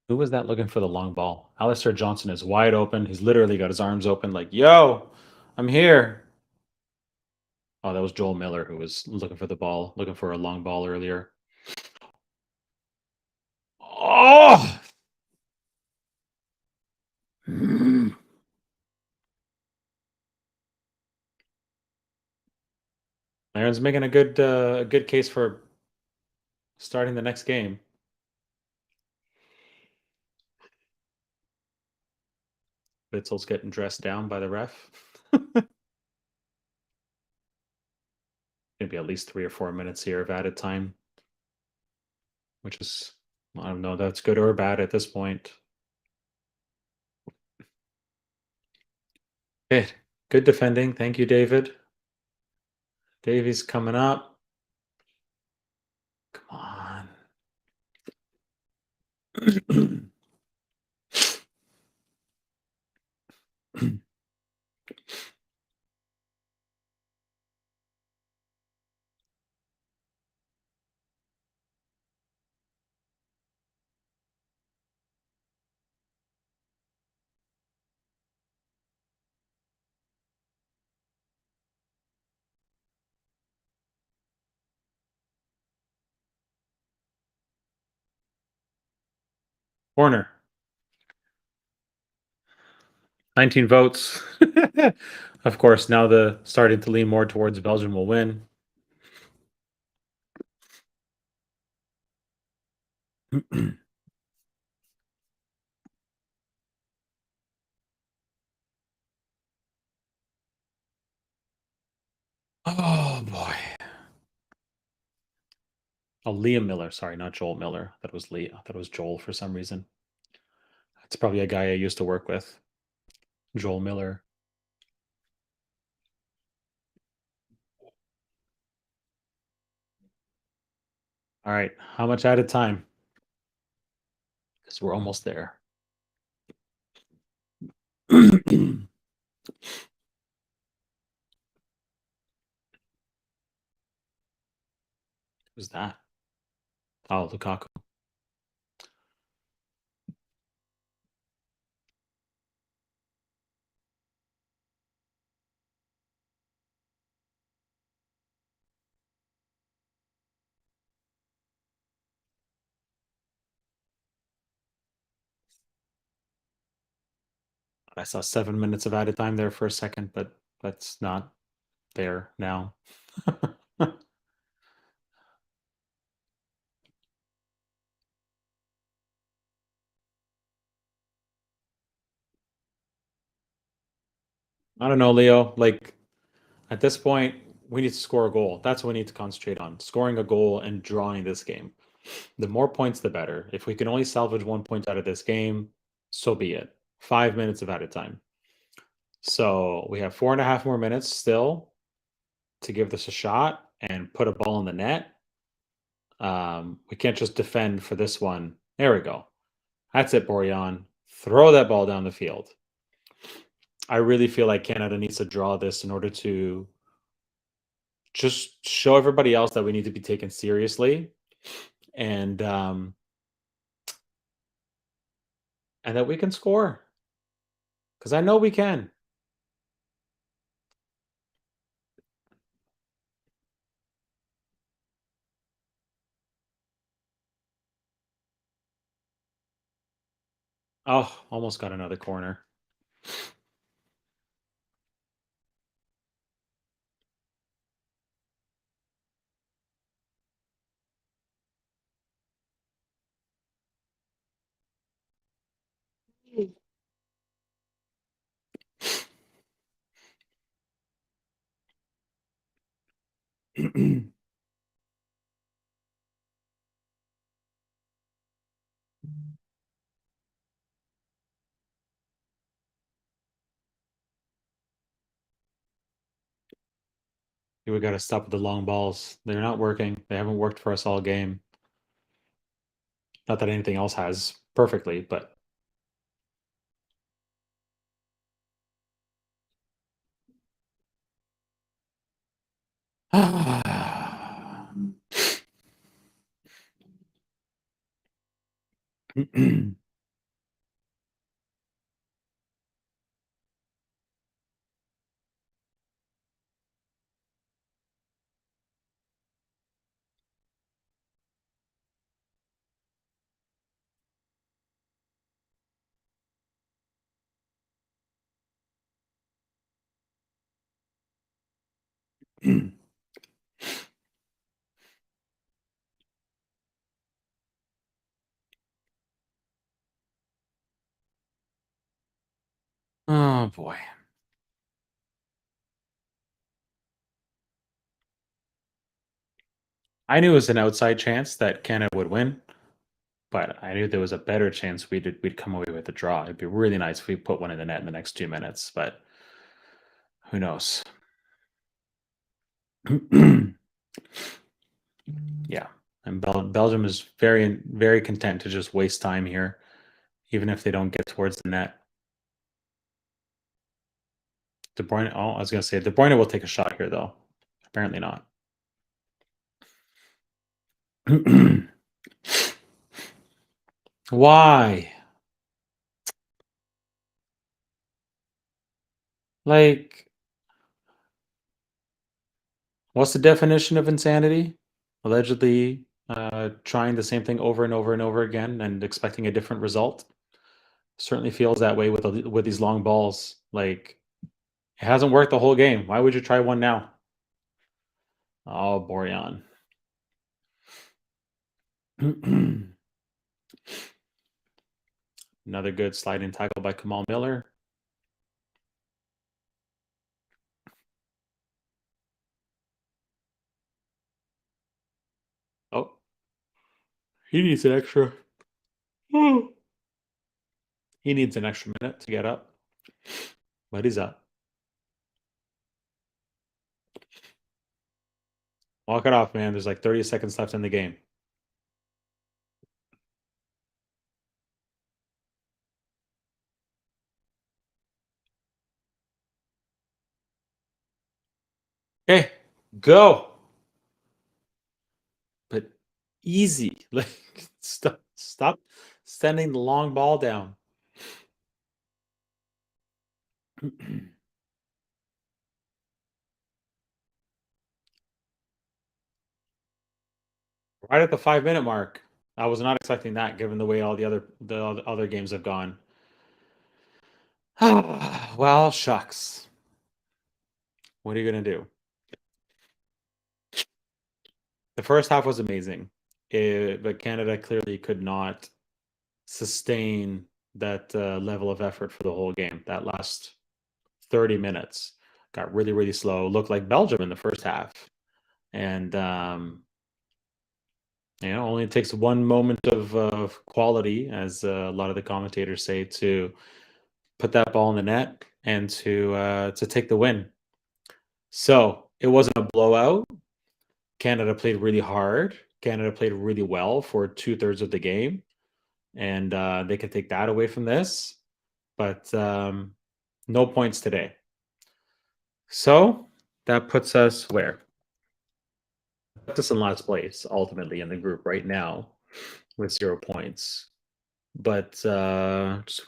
Who was that looking for the long ball? Alistair Johnson is wide open. He's literally got his arms open like, yo, I'm here. Oh, that was Joel Miller who was looking for the ball, looking for a long ball earlier. Oh! Aaron's making a good case for starting the next game. Bitzel's getting dressed down by the ref. Gonna be at least 3 or 4 minutes here of added time, which is, I don't know, that's good or bad at this point. Good defending. Thank you, David. Davies coming up. Come on. Corner. 19 votes. Of course, now the starting to lean more towards Belgium will win. Oh boy. Oh, Liam Miller. Sorry, not Joel Miller. That was Lee. I thought it was Joel for some reason. It's probably a guy I used to work with. Joel Miller. All right. How much added time? Because we're almost there. Who's that? Oh, Lukaku. I saw 7 minutes of added time there for a second, but that's not there now. I don't know, Leo. Like, at this point, we need to score a goal. That's what we need to concentrate on, scoring a goal and drawing this game. The more points, the better. If we can only salvage 1 point out of this game, so be it. 5 minutes of added time. So we have 4.5 more minutes still to give this a shot and put a ball in the net. We can't just defend for this one. There we go. That's it, Borjan. Throw that ball down the field. I really feel like Canada needs to draw this in order to just show everybody else that we need to be taken seriously, and that we can score. Because I know we can. Oh, almost got another corner. We got to stop with the long balls. They're not working. They haven't worked for us all game. Not that anything else has perfectly, but oh boy. I knew it was an outside chance that Canada would win, but I knew there was a better chance we'd come away with a draw. It'd be really nice if we put one in the net in the next 2 minutes, but who knows? Yeah, and Belgium is very, very content to just waste time here, even if they don't get towards the net. De Bruyne. Oh, I was gonna say De Bruyne will take a shot here, though. Apparently not. Why? Like, what's the definition of insanity? Allegedly trying the same thing over and over and over again and expecting a different result. Certainly feels that way with these long balls. Like, it hasn't worked the whole game. Why would you try one now? Oh, Borean. Another good sliding tackle by Kamal Miller. Oh, he needs an extra. He needs an extra minute to get up, but he's up. Walk it off, man. There's like 30 seconds left in the game. Hey, go. But easy. Like, stop sending the long ball down. Right at the 5 minute mark. I was not expecting that, given the way all the other games have gone. Well, shucks. What are you gonna do? The first half was amazing, but Canada clearly could not sustain that level of effort for the whole game. That last 30 minutes got really, really slow. Looked like Belgium in the first half, and only it takes one moment of quality, as a lot of the commentators say, to put that ball in the net and to take the win. So it wasn't a blowout. Canada played really hard. Canada played really well for 2/3 of the game, and they can take that away from this. But no points today. So that puts us where? Puts us in last place ultimately in the group right now with 0 points. But just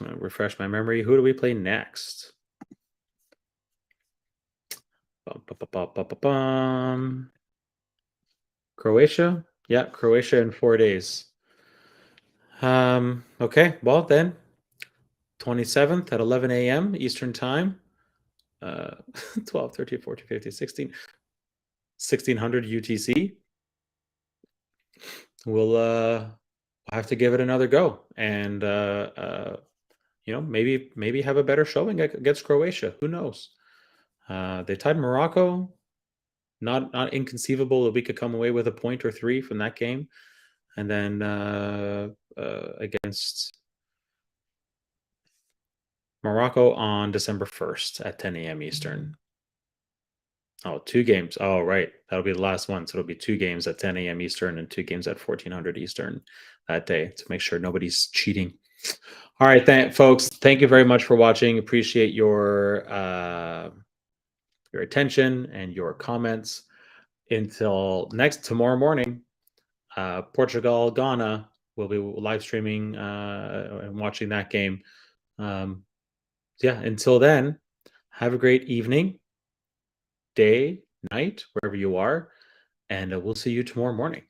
want to refresh my memory. Who do we play next? Croatia? Yeah, Croatia in 4 days. Okay, well then, 27th at 11 a.m. Eastern Time. 12, 13, 14, 15, 16, 1600 UTC. We'll have to give it another go, and maybe have a better showing against Croatia. Who knows? They tied Morocco. Not inconceivable that we could come away with a point or three from that game, and then against Morocco on December 1st at 10 a.m. Eastern. Oh, 2 games. Oh, right. That'll be the last one. So it'll be 2 games at 10 a.m. Eastern and 2 games at 1400 Eastern that day to make sure nobody's cheating. All right, folks. Thank you very much for watching. Appreciate your attention and your comments. Until tomorrow morning, Portugal, Ghana. We'll be live streaming and watching that game. Until then, have a great evening, day, night, wherever you are, and we'll see you tomorrow morning.